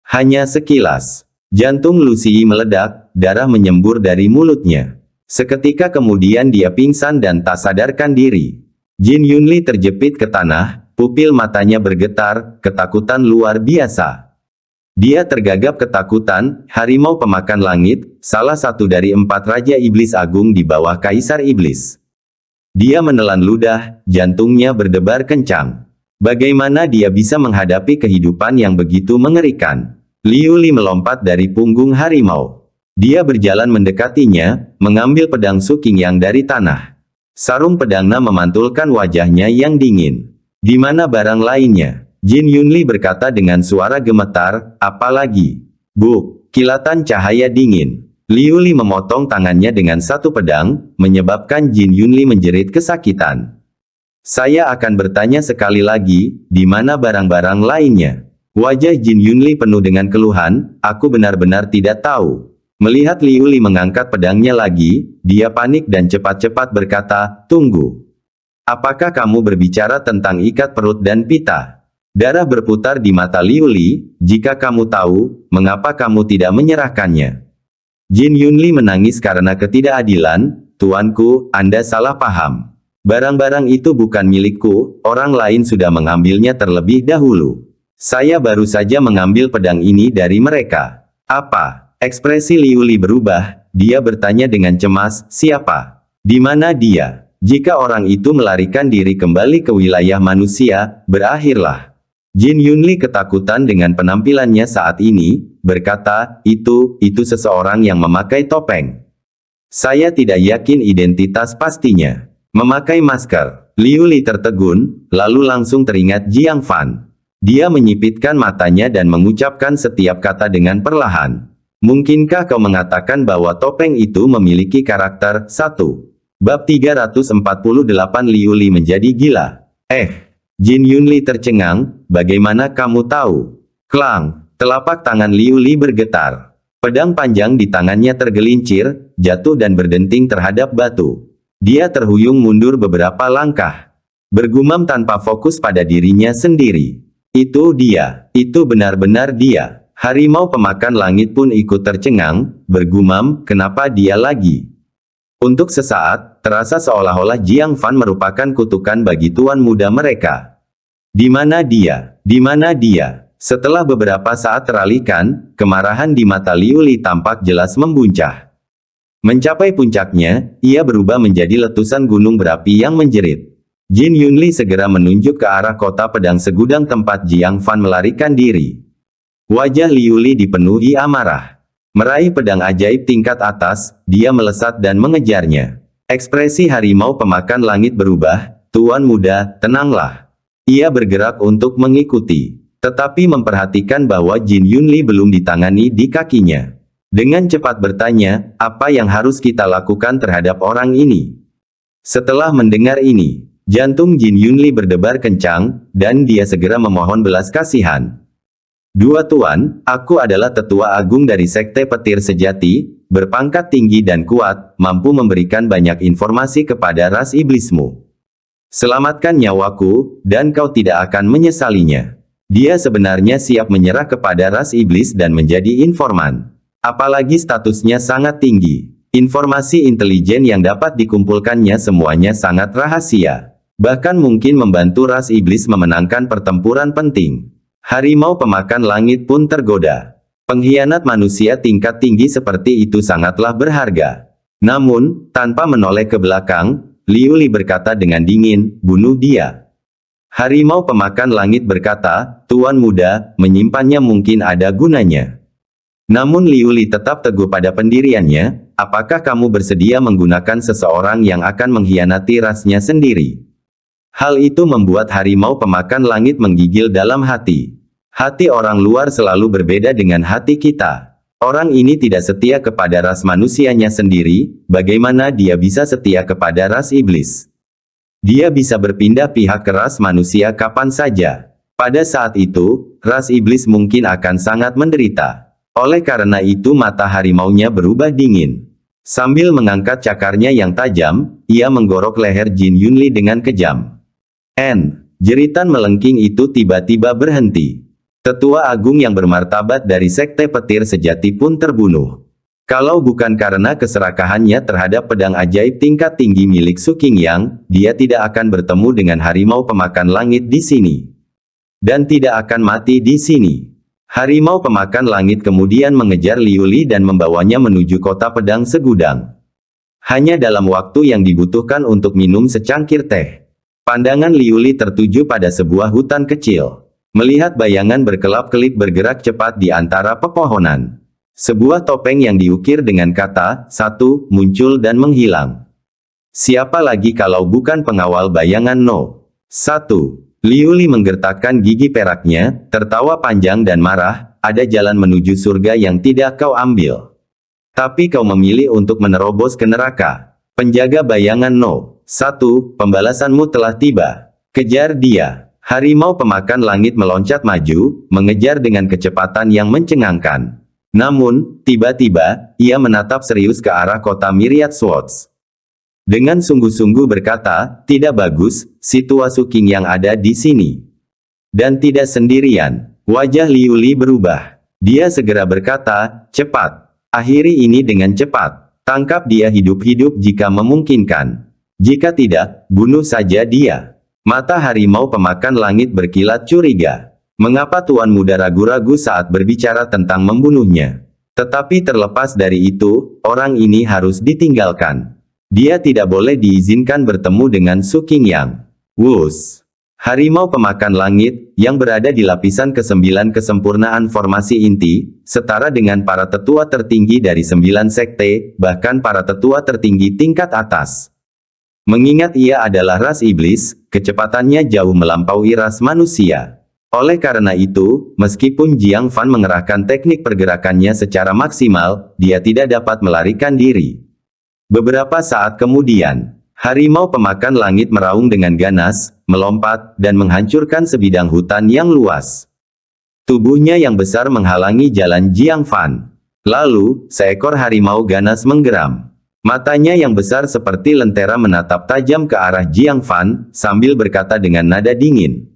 Hanya sekilas. Jantung Lu Si meledak, darah menyembur dari mulutnya. Seketika kemudian dia pingsan dan tak sadarkan diri. Jin Yunli terjepit ke tanah, pupil matanya bergetar, ketakutan luar biasa. Dia tergagap ketakutan, harimau pemakan langit, salah satu dari 4 Raja Iblis Agung di bawah Kaisar Iblis. Dia menelan ludah, jantungnya berdebar kencang. Bagaimana dia bisa menghadapi kehidupan yang begitu mengerikan? Liu Li melompat dari punggung harimau. Dia berjalan mendekatinya, mengambil pedang Su Qingyang dari tanah. Sarung pedangnya memantulkan wajahnya yang dingin. Di mana barang lainnya? Jin Yunli berkata dengan suara gemetar, apalagi? Buk, kilatan cahaya dingin. Liu Li memotong tangannya dengan satu pedang, menyebabkan Jin Yunli menjerit kesakitan. Saya akan bertanya sekali lagi, di mana barang-barang lainnya? Wajah Jin Yunli penuh dengan keluhan, aku benar-benar tidak tahu. Melihat Liu Li mengangkat pedangnya lagi, dia panik dan cepat-cepat berkata, tunggu. Apakah kamu berbicara tentang ikat perut dan pita? Darah berputar di mata Liu Li, jika kamu tahu, mengapa kamu tidak menyerahkannya? Jin Yunli menangis karena ketidakadilan, tuanku, Anda salah paham. Barang-barang itu bukan milikku, orang lain sudah mengambilnya terlebih dahulu. Saya baru saja mengambil pedang ini dari mereka. Apa? Ekspresi Liu Li berubah, dia bertanya dengan cemas, siapa? Di mana dia? Jika orang itu melarikan diri kembali ke wilayah manusia, berakhirlah. Jin Yunli ketakutan dengan penampilannya saat ini, berkata, itu seseorang yang memakai topeng. Saya tidak yakin identitas pastinya. Memakai masker. Liu Li tertegun, lalu langsung teringat Jiang Fan. Dia menyipitkan matanya dan mengucapkan setiap kata dengan perlahan. Mungkinkah kau mengatakan bahwa topeng itu memiliki karakter? 1. Bab 348 Liu Li menjadi gila. Jin Yunli tercengang, bagaimana kamu tahu? Klang, telapak tangan Liu Li bergetar. Pedang panjang di tangannya tergelincir, jatuh dan berdenting terhadap batu. Dia terhuyung mundur beberapa langkah. Bergumam tanpa fokus pada dirinya sendiri. Itu dia, itu benar-benar dia. Harimau pemakan langit pun ikut tercengang, bergumam, kenapa dia lagi? Untuk sesaat, terasa seolah-olah Jiang Fan merupakan kutukan bagi tuan muda mereka. Di mana dia? Di mana dia? Setelah beberapa saat teralihkan, kemarahan di mata Liu Li tampak jelas membuncah. Mencapai puncaknya, ia berubah menjadi letusan gunung berapi yang menjerit. Jin Yunli segera menunjuk ke arah kota pedang segudang tempat Jiang Fan melarikan diri. Wajah Liu Li dipenuhi amarah. Meraih pedang ajaib tingkat atas, dia melesat dan mengejarnya. Ekspresi harimau pemakan langit berubah, tuan muda, tenanglah. Ia bergerak untuk mengikuti, tetapi memperhatikan bahwa Jin Yunli belum ditangani di kakinya. Dengan cepat bertanya, apa yang harus kita lakukan terhadap orang ini? Setelah mendengar ini, jantung Jin Yunli berdebar kencang, dan dia segera memohon belas kasihan. Dua tuan, aku adalah tetua agung dari Sekte Petir Sejati, berpangkat tinggi dan kuat, mampu memberikan banyak informasi kepada ras iblismu. Selamatkan nyawaku, dan kau tidak akan menyesalinya. Dia sebenarnya siap menyerah kepada ras iblis dan menjadi informan. Apalagi statusnya sangat tinggi. Informasi intelijen yang dapat dikumpulkannya semuanya sangat rahasia. Bahkan mungkin membantu ras iblis memenangkan pertempuran penting. Harimau pemakan langit pun tergoda. Pengkhianat manusia tingkat tinggi seperti itu sangatlah berharga. Namun, tanpa menoleh ke belakang, Liu Li berkata dengan dingin, bunuh dia. Harimau pemakan langit berkata, tuan muda, menyimpannya mungkin ada gunanya. Namun Liu Li tetap teguh pada pendiriannya, apakah kamu bersedia menggunakan seseorang yang akan mengkhianati rasnya sendiri? Hal itu membuat harimau pemakan langit menggigil dalam hati. Hati orang luar selalu berbeda dengan hati kita. Orang ini tidak setia kepada ras manusianya sendiri, bagaimana dia bisa setia kepada ras iblis? Dia bisa berpindah pihak ke ras manusia kapan saja. Pada saat itu, ras iblis mungkin akan sangat menderita. Oleh karena itu mata harimaunya berubah dingin. Sambil mengangkat cakarnya yang tajam, ia menggorok leher Jin Yunli dengan kejam. Jeritan melengking itu tiba-tiba berhenti. Tetua agung yang bermartabat dari Sekte Petir Sejati pun terbunuh. Kalau bukan karena keserakahannya terhadap pedang ajaib tingkat tinggi milik Su Qingyang, dia tidak akan bertemu dengan harimau pemakan langit di sini. Dan tidak akan mati di sini. Harimau pemakan langit kemudian mengejar Liu Li dan membawanya menuju kota pedang segudang. Hanya dalam waktu yang dibutuhkan untuk minum secangkir teh. Pandangan Liu Li tertuju pada sebuah hutan kecil. Melihat bayangan berkelap-kelip bergerak cepat di antara pepohonan. Sebuah topeng yang diukir dengan kata, 1, muncul dan menghilang. Siapa lagi kalau bukan pengawal bayangan No. 1. Liu Li menggertakkan gigi peraknya, tertawa panjang dan marah, ada jalan menuju surga yang tidak kau ambil. Tapi kau memilih untuk menerobos ke neraka. Penjaga bayangan No. 1, pembalasanmu telah tiba. Kejar dia. Harimau pemakan langit meloncat maju, mengejar dengan kecepatan yang mencengangkan. Namun, tiba-tiba, ia menatap serius ke arah kota Myriad Swords. Dengan sungguh-sungguh berkata, tidak bagus, si tua Su Qingyang ada di sini. Dan tidak sendirian. Wajah Liu Li berubah. Dia segera berkata, cepat. Akhiri ini dengan cepat. Tangkap dia hidup-hidup jika memungkinkan. Jika tidak, bunuh saja dia. Mata harimau pemakan langit berkilat curiga. Mengapa tuan muda ragu-ragu saat berbicara tentang membunuhnya? Tetapi terlepas dari itu, orang ini harus ditinggalkan. Dia tidak boleh diizinkan bertemu dengan Su Qingyang. Wus! Harimau pemakan langit, yang berada di lapisan ke-9 kesempurnaan formasi inti, setara dengan para tetua tertinggi dari 9 sekte, bahkan para tetua tertinggi tingkat atas. Mengingat ia adalah ras iblis, kecepatannya jauh melampaui ras manusia. Oleh karena itu, meskipun Jiang Fan mengerahkan teknik pergerakannya secara maksimal, dia tidak dapat melarikan diri. Beberapa saat kemudian, harimau pemakan langit meraung dengan ganas, melompat, dan menghancurkan sebidang hutan yang luas. Tubuhnya yang besar menghalangi jalan Jiang Fan. Lalu, seekor harimau ganas menggeram. Matanya yang besar seperti lentera menatap tajam ke arah Jiang Fan, sambil berkata dengan nada dingin.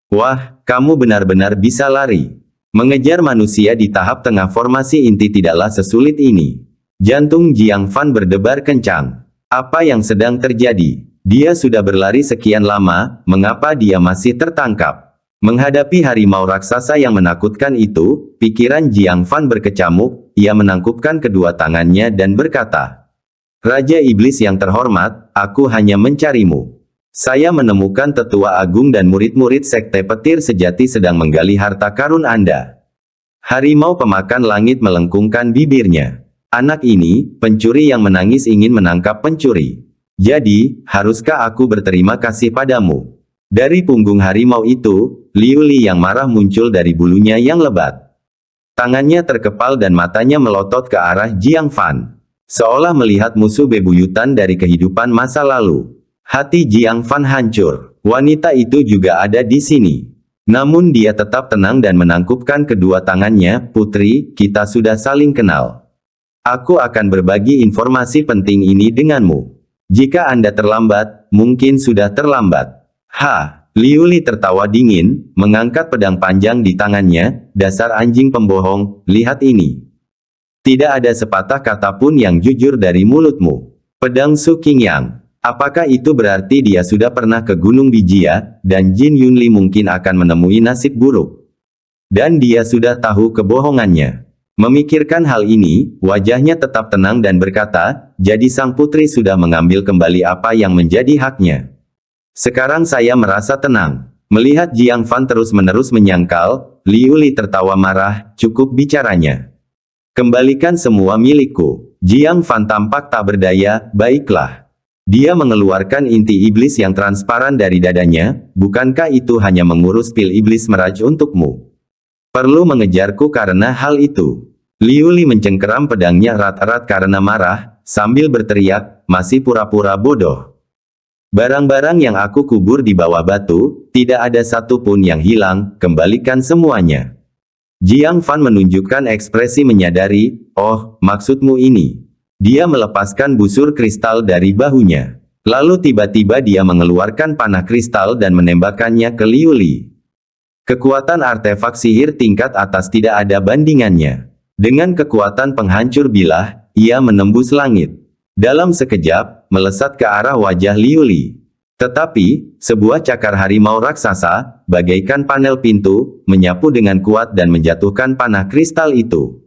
Wah, kamu benar-benar bisa lari. Mengejar manusia di tahap tengah formasi inti tidaklah sesulit ini. Jantung Jiang Fan berdebar kencang. Apa yang sedang terjadi? Dia sudah berlari sekian lama, mengapa dia masih tertangkap? Menghadapi harimau raksasa yang menakutkan itu, pikiran Jiang Fan berkecamuk, ia menangkupkan kedua tangannya dan berkata, Raja Iblis yang terhormat, aku hanya mencarimu. Saya menemukan tetua agung dan murid-murid sekte petir sejati sedang menggali harta karun Anda. Harimau pemakan langit melengkungkan bibirnya. Anak ini, pencuri yang menangis ingin menangkap pencuri. Jadi, haruskah aku berterima kasih padamu? Dari punggung harimau itu, Liu Li yang marah muncul dari bulunya yang lebat. Tangannya terkepal dan matanya melotot ke arah Jiang Fan. Seolah melihat musuh bebuyutan dari kehidupan masa lalu. Hati Jiang Fan hancur. Wanita itu juga ada di sini. Namun dia tetap tenang dan menangkupkan kedua tangannya. Putri, kita sudah saling kenal. Aku akan berbagi informasi penting ini denganmu. Jika Anda terlambat, mungkin sudah terlambat. Liu Li tertawa dingin, mengangkat pedang panjang di tangannya. Dasar anjing pembohong, lihat ini. Tidak ada sepatah kata pun yang jujur dari mulutmu. Pedang Su Qingyang. Apakah itu berarti dia sudah pernah ke Gunung Bijia, dan Jin Yunli mungkin akan menemui nasib buruk? Dan dia sudah tahu kebohongannya. Memikirkan hal ini, wajahnya tetap tenang dan berkata, jadi sang putri sudah mengambil kembali apa yang menjadi haknya. Sekarang saya merasa tenang. Melihat Jiang Fan terus-menerus menyangkal, Liu Li tertawa marah, cukup bicaranya. Kembalikan semua milikku. Jiang Fan tampak tak berdaya, baiklah. Dia mengeluarkan inti iblis yang transparan dari dadanya, bukankah itu hanya mengurus pil iblis meraj untukmu? Perlu mengejarku karena hal itu. Liu Li mencengkeram pedangnya erat-erat karena marah, sambil berteriak, masih pura-pura bodoh. Barang-barang yang aku kubur di bawah batu, tidak ada satu pun yang hilang, kembalikan semuanya. Jiang Fan menunjukkan ekspresi menyadari, oh, maksudmu ini. Dia melepaskan busur kristal dari bahunya. Lalu tiba-tiba dia mengeluarkan panah kristal dan menembakkannya ke Liu Li. Kekuatan artefak sihir tingkat atas tidak ada bandingannya. Dengan kekuatan penghancur bilah, ia menembus langit. Dalam sekejap, melesat ke arah wajah Liu Li. Tetapi, sebuah cakar harimau raksasa, bagaikan panel pintu, menyapu dengan kuat dan menjatuhkan panah kristal itu.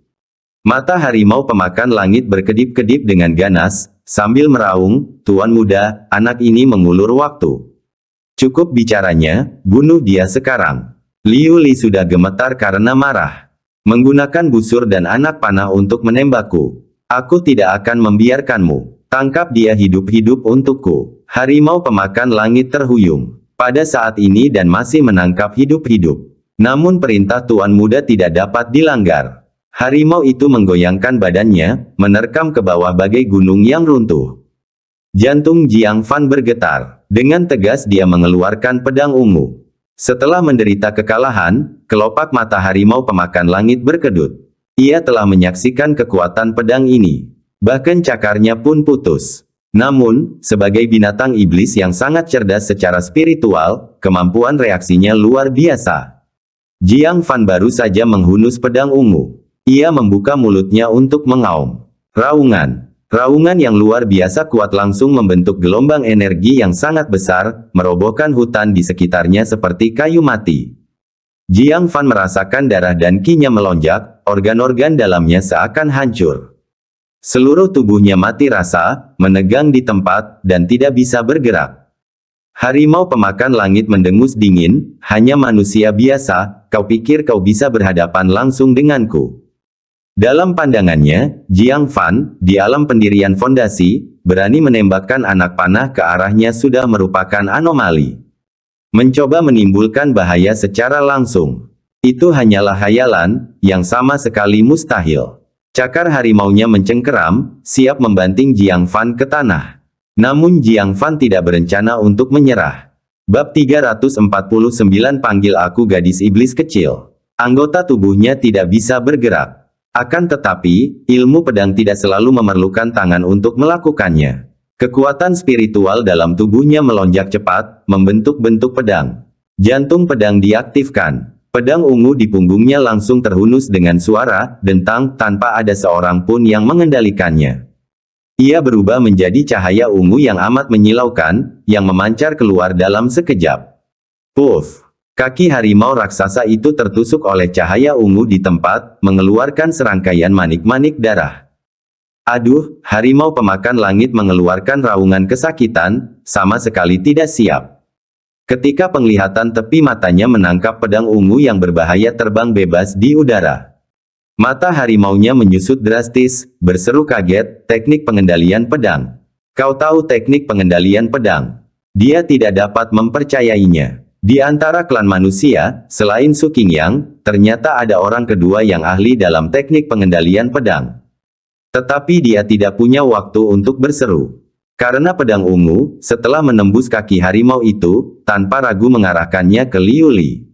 Mata harimau pemakan langit berkedip-kedip dengan ganas, sambil meraung, Tuan muda, anak ini mengulur waktu. Cukup bicaranya, bunuh dia sekarang. Liu Li sudah gemetar karena marah. Menggunakan busur dan anak panah untuk menembakku. Aku tidak akan membiarkanmu. Tangkap dia hidup-hidup untukku. Harimau pemakan langit terhuyung. Pada saat ini dan masih menangkap hidup-hidup. Namun perintah Tuan Muda tidak dapat dilanggar. Harimau itu menggoyangkan badannya, menerkam ke bawah bagai gunung yang runtuh. Jantung Jiang Fan bergetar. Dengan tegas dia mengeluarkan pedang ungu. Setelah menderita kekalahan, kelopak mata harimau pemakan langit berkedut. Ia telah menyaksikan kekuatan pedang ini. Bahkan cakarnya pun putus. Namun, sebagai binatang iblis yang sangat cerdas secara spiritual, kemampuan reaksinya luar biasa. Jiang Fan baru saja menghunus pedang ungu. Ia membuka mulutnya untuk mengaum. Raungan. Raungan yang luar biasa kuat langsung membentuk gelombang energi yang sangat besar, merobohkan hutan di sekitarnya seperti kayu mati. Jiang Fan merasakan darah dan ki-nya melonjak, organ-organ dalamnya seakan hancur. Seluruh tubuhnya mati rasa, menegang di tempat, dan tidak bisa bergerak. Harimau pemakan langit mendengus dingin, hanya manusia biasa, kau pikir kau bisa berhadapan langsung denganku. Dalam pandangannya, Jiang Fan, di alam pendirian fondasi, berani menembakkan anak panah ke arahnya sudah merupakan anomali. Mencoba menimbulkan bahaya secara langsung. Itu hanyalah khayalan, yang sama sekali mustahil. Cakar harimaunya mencengkeram, siap membanting Jiang Fan ke tanah. Namun Jiang Fan tidak berencana untuk menyerah. Bab 349 panggil aku gadis iblis kecil. Anggota tubuhnya tidak bisa bergerak. Akan tetapi, ilmu pedang tidak selalu memerlukan tangan untuk melakukannya. Kekuatan spiritual dalam tubuhnya melonjak cepat, membentuk-bentuk pedang. Jantung pedang diaktifkan. Pedang ungu di punggungnya langsung terhunus dengan suara dentang tanpa ada seorang pun yang mengendalikannya. Ia berubah menjadi cahaya ungu yang amat menyilaukan, yang memancar keluar dalam sekejap. Puff! Kaki harimau raksasa itu tertusuk oleh cahaya ungu di tempat, mengeluarkan serangkaian manik-manik darah. Aduh, harimau pemakan langit mengeluarkan raungan kesakitan, sama sekali tidak siap. Ketika penglihatan tepi matanya menangkap pedang ungu yang berbahaya terbang bebas di udara. Mata harimaunya menyusut drastis, berseru kaget, teknik pengendalian pedang. Kau tahu teknik pengendalian pedang? Dia tidak dapat mempercayainya. Di antara klan manusia, selain Su Qingyang, ternyata ada orang kedua yang ahli dalam teknik pengendalian pedang. Tetapi dia tidak punya waktu untuk berseru. Karena pedang ungu, setelah menembus kaki harimau itu, tanpa ragu mengarahkannya ke Liu Li.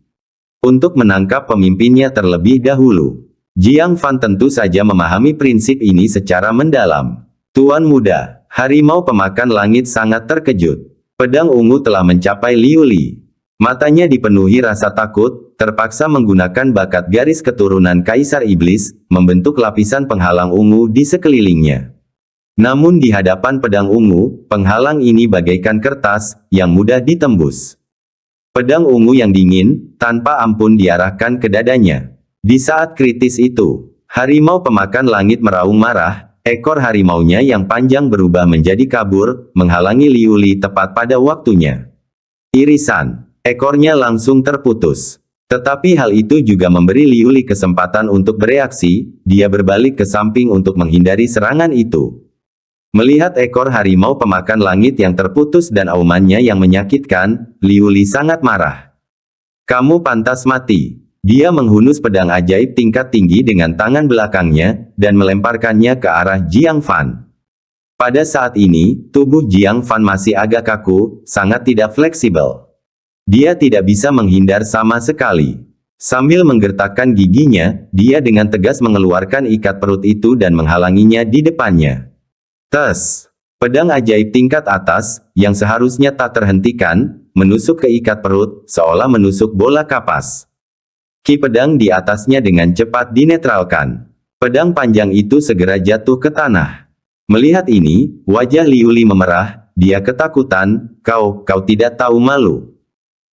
Untuk menangkap pemimpinnya terlebih dahulu. Jiang Fan tentu saja memahami prinsip ini secara mendalam. Tuan muda, harimau pemakan langit sangat terkejut. Pedang ungu telah mencapai Liu Li. Matanya dipenuhi rasa takut, terpaksa menggunakan bakat garis keturunan Kaisar Iblis, membentuk lapisan penghalang ungu di sekelilingnya. Namun di hadapan pedang ungu, penghalang ini bagaikan kertas, yang mudah ditembus. Pedang ungu yang dingin, tanpa ampun diarahkan ke dadanya. Di saat kritis itu, harimau pemakan langit meraung marah, ekor harimaunya yang panjang berubah menjadi kabur, menghalangi Liu Li tepat pada waktunya. Irisan. Ekornya langsung terputus. Tetapi hal itu juga memberi Liu Li kesempatan untuk bereaksi, dia berbalik ke samping untuk menghindari serangan itu. Melihat ekor harimau pemakan langit yang terputus dan aumannya yang menyakitkan, Liu Li sangat marah. Kamu pantas mati. Dia menghunus pedang ajaib tingkat tinggi dengan tangan belakangnya, dan melemparkannya ke arah Jiang Fan. Pada saat ini, tubuh Jiang Fan masih agak kaku, sangat tidak fleksibel. Dia tidak bisa menghindar sama sekali. Sambil menggertakkan giginya, dia dengan tegas mengeluarkan ikat perut itu dan menghalanginya di depannya. Tes! Pedang ajaib tingkat atas, yang seharusnya tak terhentikan, menusuk ke ikat perut, seolah menusuk bola kapas. Ki pedang di atasnya dengan cepat dinetralkan. Pedang panjang itu segera jatuh ke tanah. Melihat ini, wajah Liu Li memerah, dia ketakutan, kau tidak tahu malu.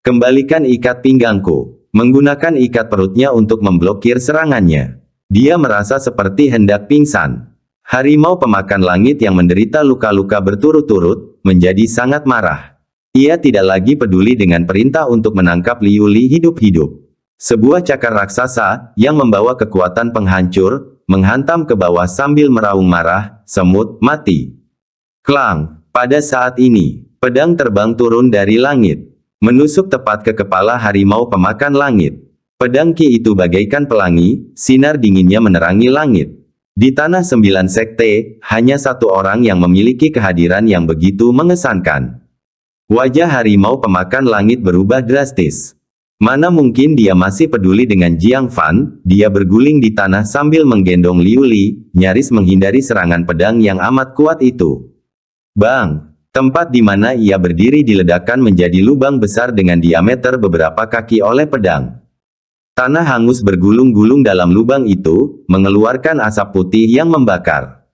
Kembalikan ikat pinggangku. Menggunakan ikat perutnya untuk memblokir serangannya. Dia merasa seperti hendak pingsan. Harimau pemakan langit yang menderita luka-luka berturut-turut, menjadi sangat marah. Ia tidak lagi peduli dengan perintah untuk menangkap Liu Li hidup-hidup. Sebuah cakar raksasa, yang membawa kekuatan penghancur, menghantam ke bawah sambil meraung marah, semut, mati. Klang! Pada saat ini, pedang terbang turun dari langit. Menusuk tepat ke kepala harimau pemakan langit. Pedang Ki itu bagaikan pelangi, sinar dinginnya menerangi langit. Di tanah 9 sekte, hanya satu orang yang memiliki kehadiran yang begitu mengesankan. Wajah harimau pemakan langit berubah drastis. Mana mungkin dia masih peduli dengan Jiang Fan, dia berguling di tanah sambil menggendong Liu Li, nyaris menghindari serangan pedang yang amat kuat itu. Bang! Tempat di mana ia berdiri diledakkan menjadi lubang besar dengan diameter beberapa kaki oleh pedang. Tanah hangus bergulung-gulung dalam lubang itu, mengeluarkan asap putih yang membakar.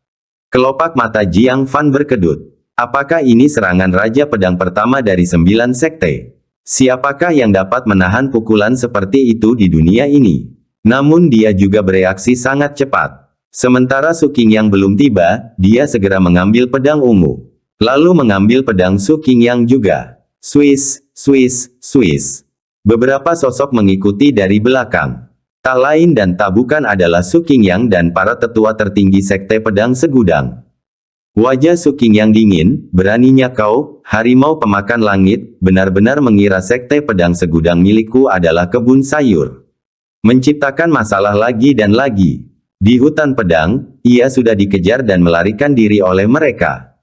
Kelopak mata Jiang Fan berkedut. Apakah ini serangan Raja Pedang pertama dari 9 sekte? Siapakah yang dapat menahan pukulan seperti itu di dunia ini? Namun dia juga bereaksi sangat cepat. Sementara Su Qingyang belum tiba, dia segera mengambil pedang ungu. Lalu mengambil pedang Su Qingyang juga. Swiss, Swiss, Swiss. Beberapa sosok mengikuti dari belakang. Tak lain dan tak bukan adalah Su Qingyang dan para tetua tertinggi Sekte Pedang Segudang. Wajah Su Qingyang dingin, beraninya kau, harimau pemakan langit, benar-benar mengira Sekte Pedang Segudang milikku adalah kebun sayur. Menciptakan masalah lagi dan lagi. Di hutan pedang, ia sudah dikejar dan melarikan diri oleh mereka.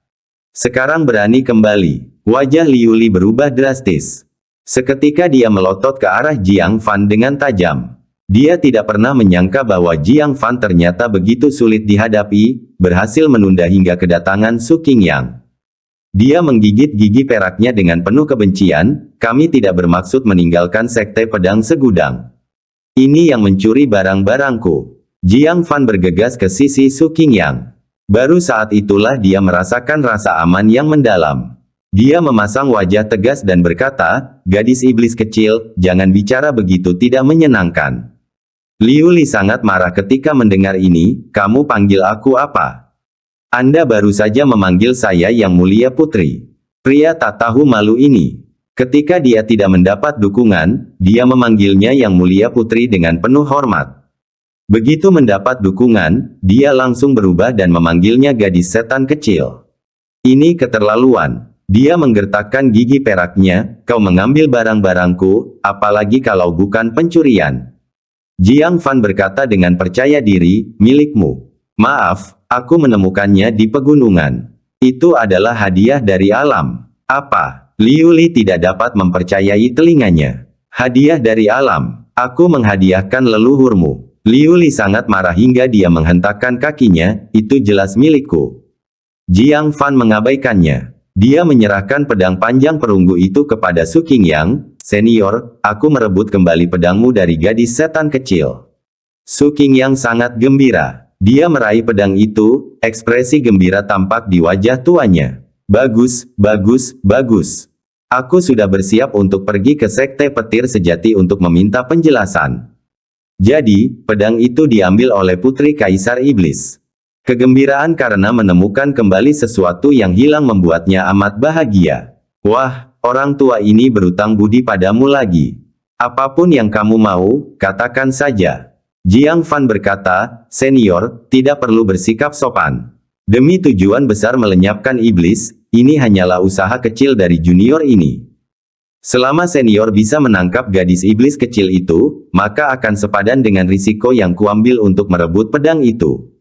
Sekarang berani kembali. Wajah Liu Li berubah drastis. Seketika dia melotot ke arah Jiang Fan dengan tajam. Dia tidak pernah menyangka bahwa Jiang Fan ternyata begitu sulit dihadapi, berhasil menunda hingga kedatangan Su Qingyang. Dia menggigit gigi peraknya dengan penuh kebencian, kami tidak bermaksud meninggalkan Sekte Pedang Segudang. Ini yang mencuri barang-barangku. Jiang Fan bergegas ke sisi Su Qingyang. Baru saat itulah dia merasakan rasa aman yang mendalam. Dia memasang wajah tegas dan berkata, gadis iblis kecil, jangan bicara begitu tidak menyenangkan. Liu Li sangat marah ketika mendengar ini, kamu panggil aku apa? Anda baru saja memanggil saya yang mulia putri. Pria tak tahu malu ini. Ketika dia tidak mendapat dukungan, dia memanggilnya yang mulia putri dengan penuh hormat. Begitu mendapat dukungan, dia langsung berubah dan memanggilnya gadis setan kecil. Ini keterlaluan. Dia menggertakkan gigi peraknya, kau mengambil barang-barangku, apalagi kalau bukan pencurian. Jiang Fan berkata dengan percaya diri, milikmu. Maaf, aku menemukannya di pegunungan. Itu adalah hadiah dari alam. Apa? Liu Li tidak dapat mempercayai telinganya. Hadiah dari alam. Aku menghadiahkan leluhurmu. Liu Li sangat marah hingga dia menghentakkan kakinya, itu jelas milikku. Jiang Fan mengabaikannya. Dia menyerahkan pedang panjang perunggu itu kepada Su Qingyang, senior, aku merebut kembali pedangmu dari gadis setan kecil. Su Qingyang sangat gembira. Dia meraih pedang itu, ekspresi gembira tampak di wajah tuanya. Bagus, bagus, bagus. Aku sudah bersiap untuk pergi ke Sekte Petir Sejati untuk meminta penjelasan. Jadi, pedang itu diambil oleh Putri Kaisar Iblis. Kegembiraan karena menemukan kembali sesuatu yang hilang membuatnya amat bahagia. Wah, orang tua ini berutang budi padamu lagi. Apapun yang kamu mau, katakan saja. Jiang Fan berkata, senior, tidak perlu bersikap sopan. Demi tujuan besar melenyapkan iblis, ini hanyalah usaha kecil dari junior ini. Selama senior bisa menangkap gadis iblis kecil itu, maka akan sepadan dengan risiko yang kuambil untuk merebut pedang itu.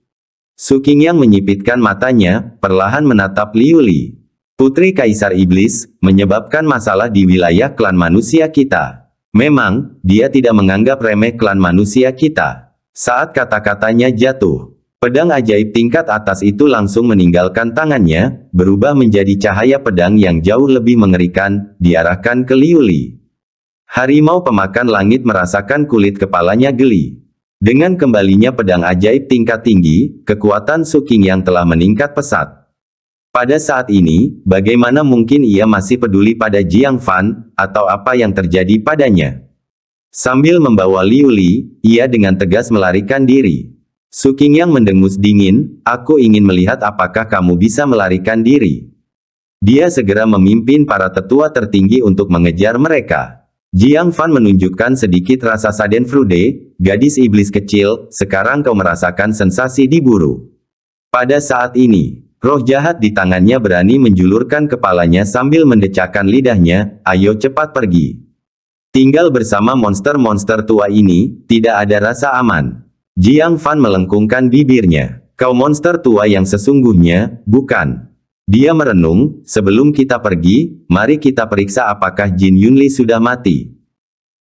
Su Qingyang menyipitkan matanya, perlahan menatap Liu Li. Putri Kaisar Iblis, menyebabkan masalah di wilayah klan manusia kita. Memang, dia tidak menganggap remeh klan manusia kita. Saat kata-katanya jatuh, pedang ajaib tingkat atas itu langsung meninggalkan tangannya, berubah menjadi cahaya pedang yang jauh lebih mengerikan, diarahkan ke Liu Li. Harimau pemakan langit merasakan kulit kepalanya geli. Dengan kembalinya pedang ajaib tingkat tinggi, kekuatan Su Qingyang telah meningkat pesat. Pada saat ini, bagaimana mungkin ia masih peduli pada Jiang Fan, atau apa yang terjadi padanya? Sambil membawa Liu Li, ia dengan tegas melarikan diri. Su Qingyang mendengus dingin, aku ingin melihat apakah kamu bisa melarikan diri. Dia segera memimpin para tetua tertinggi untuk mengejar mereka. Jiang Fan menunjukkan sedikit rasa schadenfreude, gadis iblis kecil, sekarang kau merasakan sensasi diburu. Pada saat ini, roh jahat di tangannya berani menjulurkan kepalanya sambil mendecakkan lidahnya, ayo cepat pergi. Tinggal bersama monster-monster tua ini, tidak ada rasa aman. Jiang Fan melengkungkan bibirnya. Kau monster tua yang sesungguhnya, bukan? Dia merenung, sebelum kita pergi, mari kita periksa apakah Jin Yunli sudah mati.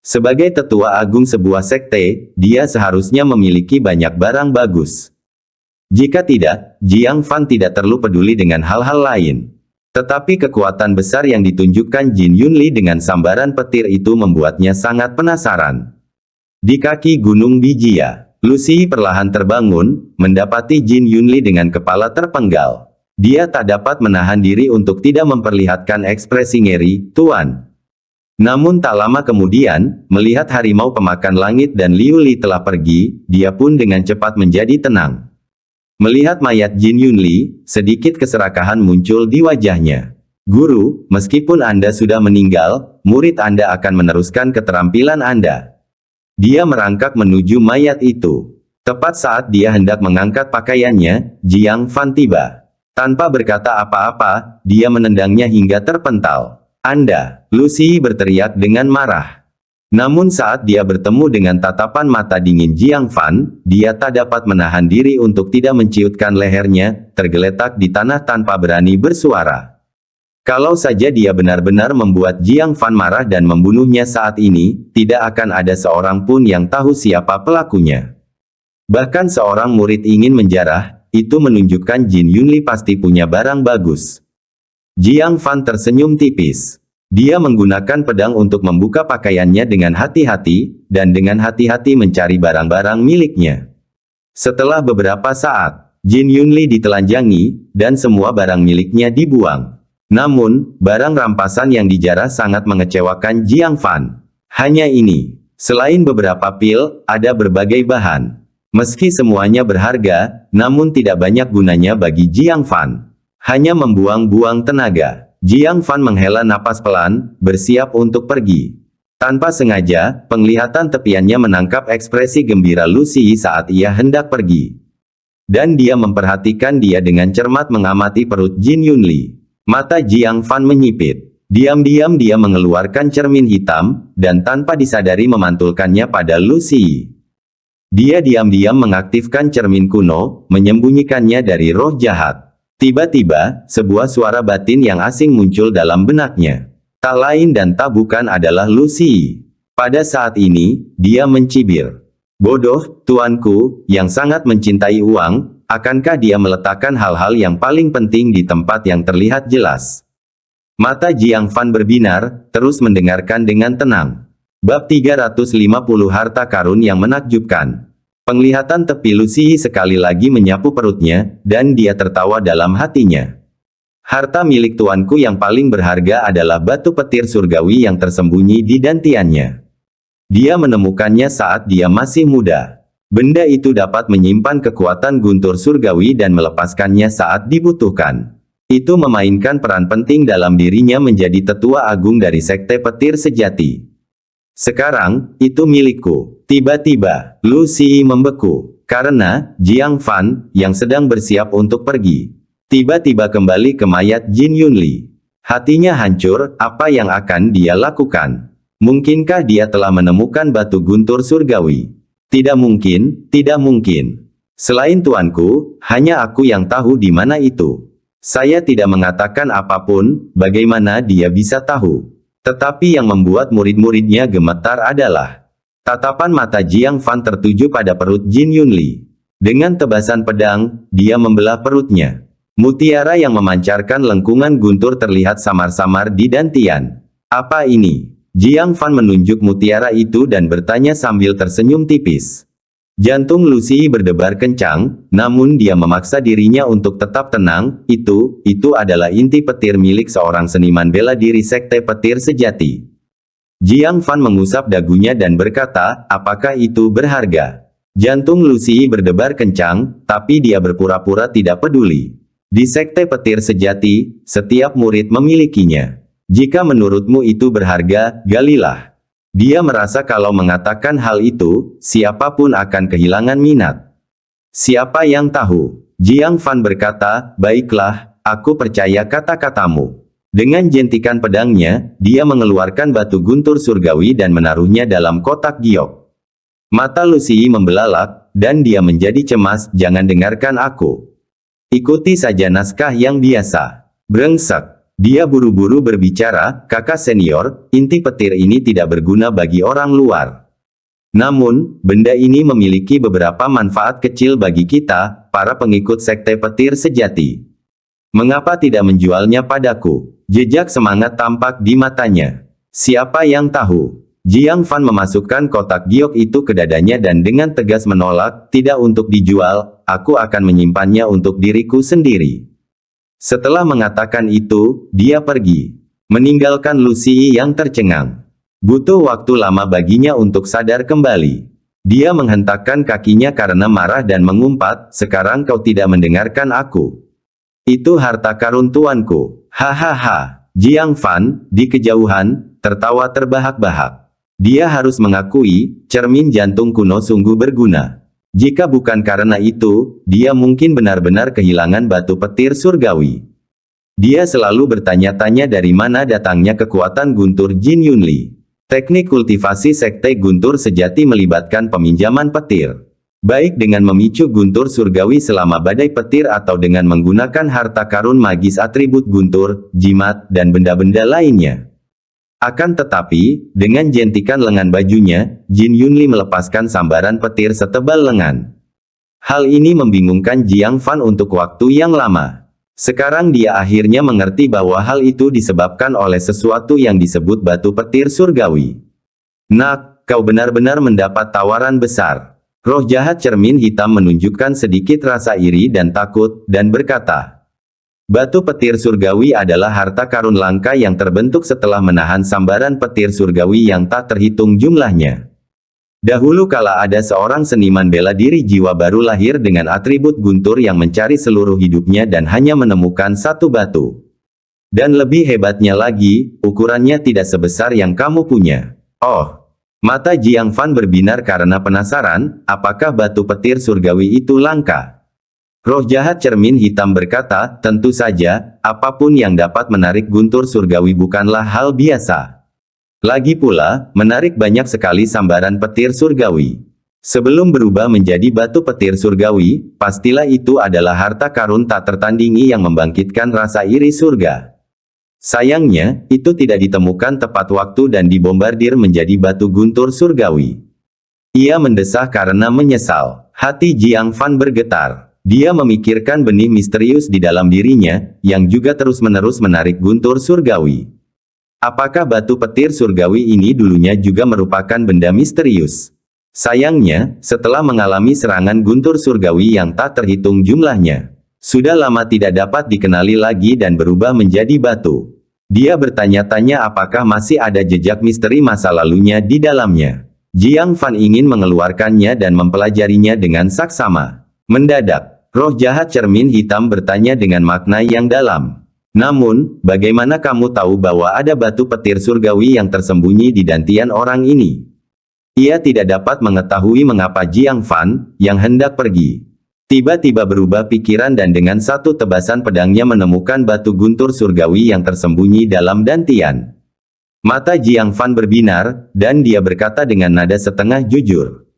Sebagai tetua agung sebuah sekte, dia seharusnya memiliki banyak barang bagus. Jika tidak, Jiang Fan tidak terlalu peduli dengan hal-hal lain. Tetapi kekuatan besar yang ditunjukkan Jin Yunli dengan sambaran petir itu membuatnya sangat penasaran. Di kaki Gunung Bijia, Lucy perlahan terbangun, mendapati Jin Yunli dengan kepala terpenggal. Dia tak dapat menahan diri untuk tidak memperlihatkan ekspresi ngeri, Tuan. Namun tak lama kemudian, melihat harimau pemakan langit dan Liu Li telah pergi, dia pun dengan cepat menjadi tenang. Melihat mayat Jin Yunli, sedikit keserakahan muncul di wajahnya. Guru, meskipun Anda sudah meninggal, murid Anda akan meneruskan keterampilan Anda. Dia merangkak menuju mayat itu. Tepat saat dia hendak mengangkat pakaiannya, Jiang Fan tiba. Tanpa berkata apa-apa, dia menendangnya hingga terpental. Anda, Lucy berteriak dengan marah. Namun saat dia bertemu dengan tatapan mata dingin Jiang Fan, dia tak dapat menahan diri untuk tidak menciutkan lehernya, tergeletak di tanah tanpa berani bersuara. Kalau saja dia benar-benar membuat Jiang Fan marah dan membunuhnya saat ini, tidak akan ada seorang pun yang tahu siapa pelakunya. Bahkan seorang murid ingin menjarah, itu menunjukkan Jin Yunli pasti punya barang bagus. Jiang Fan tersenyum tipis. Dia menggunakan pedang untuk membuka pakaiannya dengan hati-hati, dan dengan hati-hati mencari barang-barang miliknya. Setelah beberapa saat, Jin Yunli ditelanjangi, dan semua barang miliknya dibuang. Namun, barang rampasan yang dijarah sangat mengecewakan Jiang Fan. Hanya ini. Selain beberapa pil, ada berbagai bahan. Meski semuanya berharga, namun tidak banyak gunanya bagi Jiang Fan. Hanya membuang-buang tenaga. Jiang Fan menghela napas pelan, bersiap untuk pergi. Tanpa sengaja, penglihatan tepiannya menangkap ekspresi gembira Lucy saat ia hendak pergi. Dan dia memperhatikan dia dengan cermat mengamati perut Jin Yunli. Mata Jiang Fan menyipit. Diam-diam dia mengeluarkan cermin hitam, dan tanpa disadari memantulkannya pada Lucy. Dia diam-diam mengaktifkan cermin kuno, menyembunyikannya dari roh jahat. Tiba-tiba, sebuah suara batin yang asing muncul dalam benaknya. Tak lain dan tak bukan adalah Lucy. Pada saat ini, dia mencibir. Bodoh, tuanku, yang sangat mencintai uang, akankah dia meletakkan hal-hal yang paling penting di tempat yang terlihat jelas? Mata Jiang Fan berbinar, terus mendengarkan dengan tenang. Bab 350 Harta Karun yang Menakjubkan. Penglihatan tepi Lucy sekali lagi menyapu perutnya, dan dia tertawa dalam hatinya. Harta milik tuanku yang paling berharga adalah batu petir surgawi yang tersembunyi di dantiannya. Dia menemukannya saat dia masih muda. Benda itu dapat menyimpan kekuatan guntur surgawi dan melepaskannya saat dibutuhkan. Itu memainkan peran penting dalam dirinya menjadi tetua agung dari Sekte Petir Sejati. Sekarang, itu milikku. Tiba-tiba, Lucy membeku. Karena, Jiang Fan, yang sedang bersiap untuk pergi, tiba-tiba kembali ke mayat Jin Yunli. Hatinya hancur, apa yang akan dia lakukan? Mungkinkah dia telah menemukan batu guntur surgawi? Tidak mungkin, tidak mungkin. Selain tuanku, hanya aku yang tahu di mana itu. Saya tidak mengatakan apapun, bagaimana dia bisa tahu? Tetapi yang membuat murid-muridnya gemetar adalah tatapan mata Jiang Fan tertuju pada perut Jin Yunli. Dengan tebasan pedang, dia membelah perutnya. Mutiara yang memancarkan lengkungan guntur terlihat samar-samar di dantian. Apa ini? Jiang Fan menunjuk mutiara itu dan bertanya sambil tersenyum tipis. Jantung Lucy berdebar kencang, namun dia memaksa dirinya untuk tetap tenang. Itu adalah inti petir milik seorang seniman bela diri Sekte Petir Sejati. Jiang Fan mengusap dagunya dan berkata, apakah itu berharga? Jantung Lucy berdebar kencang, tapi dia berpura-pura tidak peduli. Di Sekte Petir Sejati, setiap murid memilikinya. Jika menurutmu itu berharga, galilah. Dia merasa kalau mengatakan hal itu, siapapun akan kehilangan minat. Siapa yang tahu? Jiang Fan berkata, baiklah, aku percaya kata-katamu. Dengan jentikan pedangnya, dia mengeluarkan batu guntur surgawi dan menaruhnya dalam kotak giok. Mata Lucy membelalak, dan dia menjadi cemas, jangan dengarkan aku. Ikuti saja naskah yang biasa. Brengsek. Dia buru-buru berbicara, kakak senior, inti petir ini tidak berguna bagi orang luar. Namun, benda ini memiliki beberapa manfaat kecil bagi kita, para pengikut Sekte Petir Sejati. Mengapa tidak menjualnya padaku? Jejak semangat tampak di matanya. Siapa yang tahu? Jiang Fan memasukkan kotak giok itu ke dadanya dan dengan tegas menolak, tidak untuk dijual, aku akan menyimpannya untuk diriku sendiri. Setelah mengatakan itu, dia pergi. Meninggalkan Lucy yang tercengang. Butuh waktu lama baginya untuk sadar kembali. Dia menghentakkan kakinya karena marah dan mengumpat, sekarang kau tidak mendengarkan aku. Itu harta karun tuanku. Hahaha. Jiang Fan, di kejauhan, tertawa terbahak-bahak. Dia harus mengakui, cermin jantung kuno sungguh berguna. Jika bukan karena itu, dia mungkin benar-benar kehilangan batu petir surgawi. Dia selalu bertanya-tanya dari mana datangnya kekuatan guntur Jin Yunli. Teknik kultivasi sekte guntur sejati melibatkan peminjaman petir. Baik dengan memicu guntur surgawi selama badai petir atau dengan menggunakan harta karun magis atribut guntur, jimat, dan benda-benda lainnya. Akan tetapi, dengan jentikan lengan bajunya, Jin Yunli melepaskan sambaran petir setebal lengan. Hal ini membingungkan Jiang Fan untuk waktu yang lama. Sekarang dia akhirnya mengerti bahwa hal itu disebabkan oleh sesuatu yang disebut batu petir surgawi. Nak, kau benar-benar mendapat tawaran besar. Roh jahat cermin hitam menunjukkan sedikit rasa iri dan takut, dan berkata, batu petir surgawi adalah harta karun langka yang terbentuk setelah menahan sambaran petir surgawi yang tak terhitung jumlahnya. Dahulu kala ada seorang seniman bela diri jiwa baru lahir dengan atribut guntur yang mencari seluruh hidupnya dan hanya menemukan satu batu. Dan lebih hebatnya lagi, ukurannya tidak sebesar yang kamu punya. Oh! Mata Jiang Fan berbinar karena penasaran, apakah batu petir surgawi itu langka? Roh jahat cermin hitam berkata, tentu saja, apapun yang dapat menarik guntur surgawi bukanlah hal biasa. Lagi pula, menarik banyak sekali sambaran petir surgawi. Sebelum berubah menjadi batu petir surgawi, pastilah itu adalah harta karun tak tertandingi yang membangkitkan rasa iri surga. Sayangnya, itu tidak ditemukan tepat waktu dan dibombardir menjadi batu guntur surgawi. Ia mendesah karena menyesal. Hati Jiang Fan bergetar. Dia memikirkan benih misterius di dalam dirinya, yang juga terus-menerus menarik guntur surgawi. Apakah batu petir surgawi ini dulunya juga merupakan benda misterius? Sayangnya, setelah mengalami serangan guntur surgawi yang tak terhitung jumlahnya, sudah lama tidak dapat dikenali lagi dan berubah menjadi batu. Dia bertanya-tanya apakah masih ada jejak misteri masa lalunya di dalamnya. Jiang Fan ingin mengeluarkannya dan mempelajarinya dengan saksama. Mendadak, roh jahat cermin hitam bertanya dengan makna yang dalam. Namun, bagaimana kamu tahu bahwa ada batu petir surgawi yang tersembunyi di dantian orang ini? Ia tidak dapat mengetahui mengapa Jiang Fan, yang hendak pergi, tiba-tiba berubah pikiran dan dengan satu tebasan pedangnya menemukan batu guntur surgawi yang tersembunyi dalam dantian. Mata Jiang Fan berbinar, dan dia berkata dengan nada setengah jujur.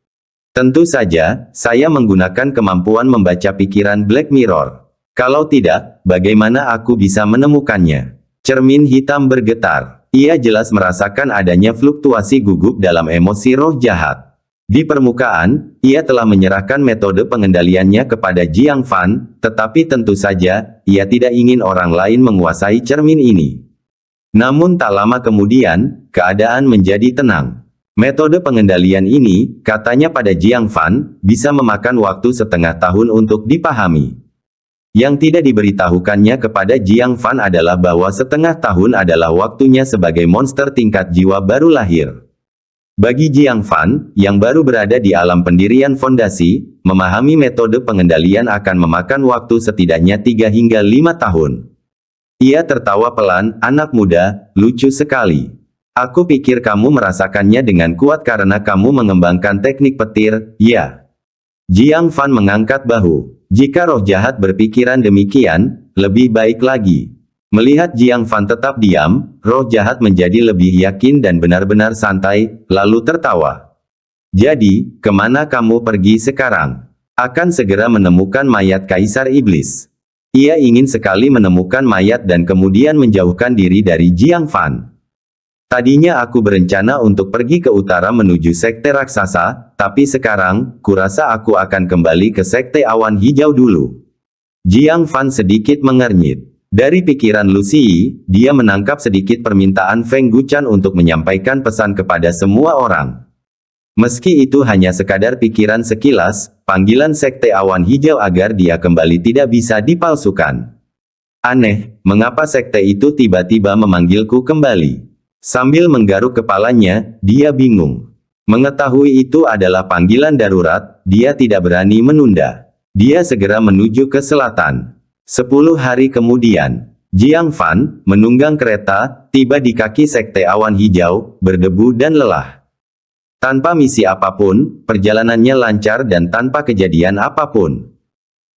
Tentu saja, saya menggunakan kemampuan membaca pikiran Black Mirror. Kalau tidak, bagaimana aku bisa menemukannya? Cermin hitam bergetar. Ia jelas merasakan adanya fluktuasi gugup dalam emosi roh jahat. Di permukaan, ia telah menyerahkan metode pengendaliannya kepada Jiang Fan, tetapi tentu saja, ia tidak ingin orang lain menguasai cermin ini. Namun tak lama kemudian, keadaan menjadi tenang. Metode pengendalian ini, katanya pada Jiang Fan, bisa memakan waktu setengah tahun untuk dipahami. Yang tidak diberitahukannya kepada Jiang Fan adalah bahwa setengah tahun adalah waktunya sebagai monster tingkat jiwa baru lahir. Bagi Jiang Fan, yang baru berada di alam pendirian fondasi, memahami metode pengendalian akan memakan waktu setidaknya 3 hingga 5 tahun. Ia tertawa pelan, anak muda, lucu sekali. Aku pikir kamu merasakannya dengan kuat karena kamu mengembangkan teknik petir, ya. Jiang Fan mengangkat bahu. Jika roh jahat berpikiran demikian, lebih baik lagi. Melihat Jiang Fan tetap diam, roh jahat menjadi lebih yakin dan benar-benar santai, lalu tertawa. Jadi, kemana kamu pergi sekarang? Akan segera menemukan mayat Kaisar Iblis. Ia ingin sekali menemukan mayat dan kemudian menjauhkan diri dari Jiang Fan. Tadinya aku berencana untuk pergi ke utara menuju sekte raksasa, tapi sekarang, kurasa aku akan kembali ke sekte awan hijau dulu. Jiang Fan sedikit mengernyit. Dari pikiran Lucy, dia menangkap sedikit permintaan Feng Guchan untuk menyampaikan pesan kepada semua orang. Meski itu hanya sekadar pikiran sekilas, panggilan sekte awan hijau agar dia kembali tidak bisa dipalsukan. Aneh, mengapa sekte itu tiba-tiba memanggilku kembali? Sambil menggaruk kepalanya, dia bingung. Mengetahui itu adalah panggilan darurat, dia tidak berani menunda. Dia segera menuju ke selatan. 10 hari kemudian, Jiang Fan, menunggang kereta, tiba di kaki sekte awan hijau, berdebu dan lelah. Tanpa misi apapun, perjalanannya lancar dan tanpa kejadian apapun.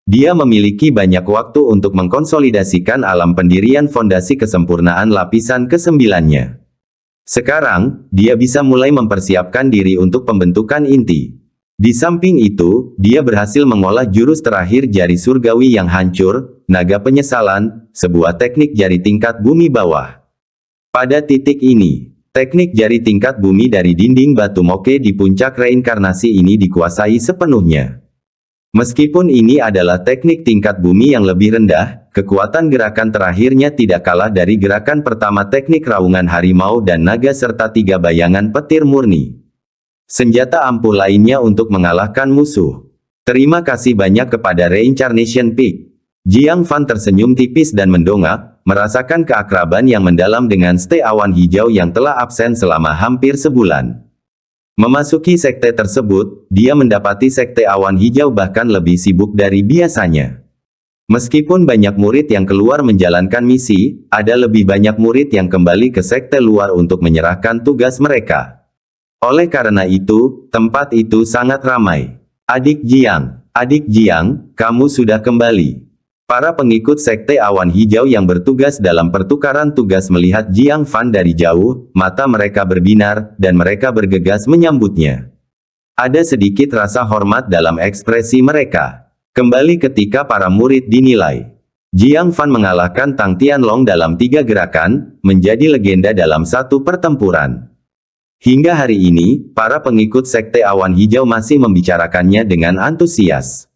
Dia memiliki banyak waktu untuk mengkonsolidasikan alam pendirian fondasi kesempurnaan lapisan ke-9-nya. Sekarang, dia bisa mulai mempersiapkan diri untuk pembentukan inti. Di samping itu, dia berhasil mengolah jurus terakhir jari surgawi yang hancur, naga penyesalan, sebuah teknik jari tingkat bumi bawah. Pada titik ini, teknik jari tingkat bumi dari dinding batu moke di puncak reinkarnasi ini dikuasai sepenuhnya. Meskipun ini adalah teknik tingkat bumi yang lebih rendah, kekuatan gerakan terakhirnya tidak kalah dari gerakan pertama teknik raungan harimau dan naga serta 3 bayangan petir murni. Senjata ampuh lainnya untuk mengalahkan musuh. Terima kasih banyak kepada Reincarnation Peak. Jiang Fan tersenyum tipis dan mendongak, merasakan keakraban yang mendalam dengan Ste Awan Hijau yang telah absen selama hampir sebulan. Memasuki sekte tersebut, dia mendapati sekte Awan Hijau bahkan lebih sibuk dari biasanya. Meskipun banyak murid yang keluar menjalankan misi, ada lebih banyak murid yang kembali ke sekte luar untuk menyerahkan tugas mereka. Oleh karena itu, tempat itu sangat ramai. Adik Jiang, kamu sudah kembali. Para pengikut sekte awan hijau yang bertugas dalam pertukaran tugas melihat Jiang Fan dari jauh, mata mereka berbinar, dan mereka bergegas menyambutnya. Ada sedikit rasa hormat dalam ekspresi mereka. Kembali ketika para murid dinilai. Jiang Fan mengalahkan Tang Tianlong dalam 3 gerakan, menjadi legenda dalam satu pertempuran. Hingga hari ini, para pengikut sekte awan hijau masih membicarakannya dengan antusias.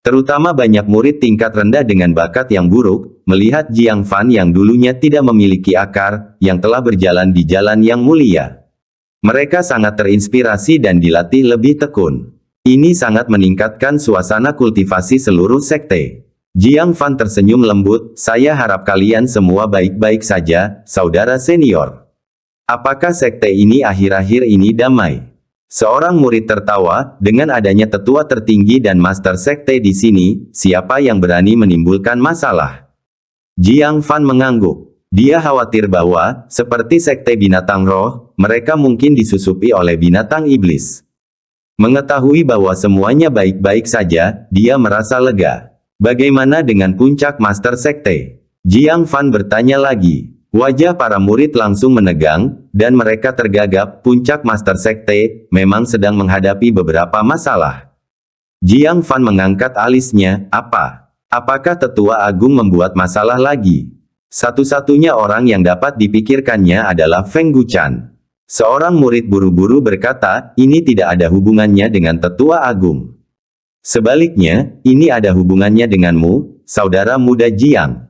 Terutama banyak murid tingkat rendah dengan bakat yang buruk, melihat Jiang Fan yang dulunya tidak memiliki akar, yang telah berjalan di jalan yang mulia. Mereka sangat terinspirasi dan dilatih lebih tekun. Ini sangat meningkatkan suasana kultivasi seluruh sekte. Jiang Fan tersenyum lembut, saya harap kalian semua baik-baik saja, saudara senior. Apakah sekte ini akhir-akhir ini damai? Seorang murid tertawa, dengan adanya tetua tertinggi dan master sekte di sini, siapa yang berani menimbulkan masalah? Jiang Fan mengangguk. Dia khawatir bahwa, seperti sekte binatang roh, mereka mungkin disusupi oleh binatang iblis. Mengetahui bahwa semuanya baik-baik saja, dia merasa lega. Bagaimana dengan puncak master sekte? Jiang Fan bertanya lagi. Wajah para murid langsung menegang, dan mereka tergagap. Puncak master sekte memang sedang menghadapi beberapa masalah. Jiang Fan mengangkat alisnya, apakah tetua agung membuat masalah lagi? Satu-satunya orang yang dapat dipikirkannya adalah Feng Guchan. Seorang murid buru-buru berkata, ini tidak ada hubungannya dengan tetua agung. Sebaliknya, ini ada hubungannya denganmu, saudara muda Jiang.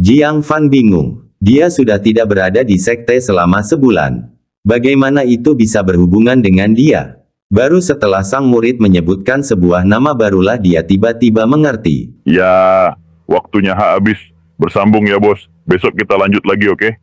Jiang Fan bingung. Dia sudah tidak berada di sekte selama sebulan. Bagaimana itu bisa berhubungan dengan dia? Baru setelah sang murid menyebutkan sebuah nama barulah dia tiba-tiba mengerti. Ya, waktunya habis. Bersambung ya bos. Besok kita lanjut lagi, oke?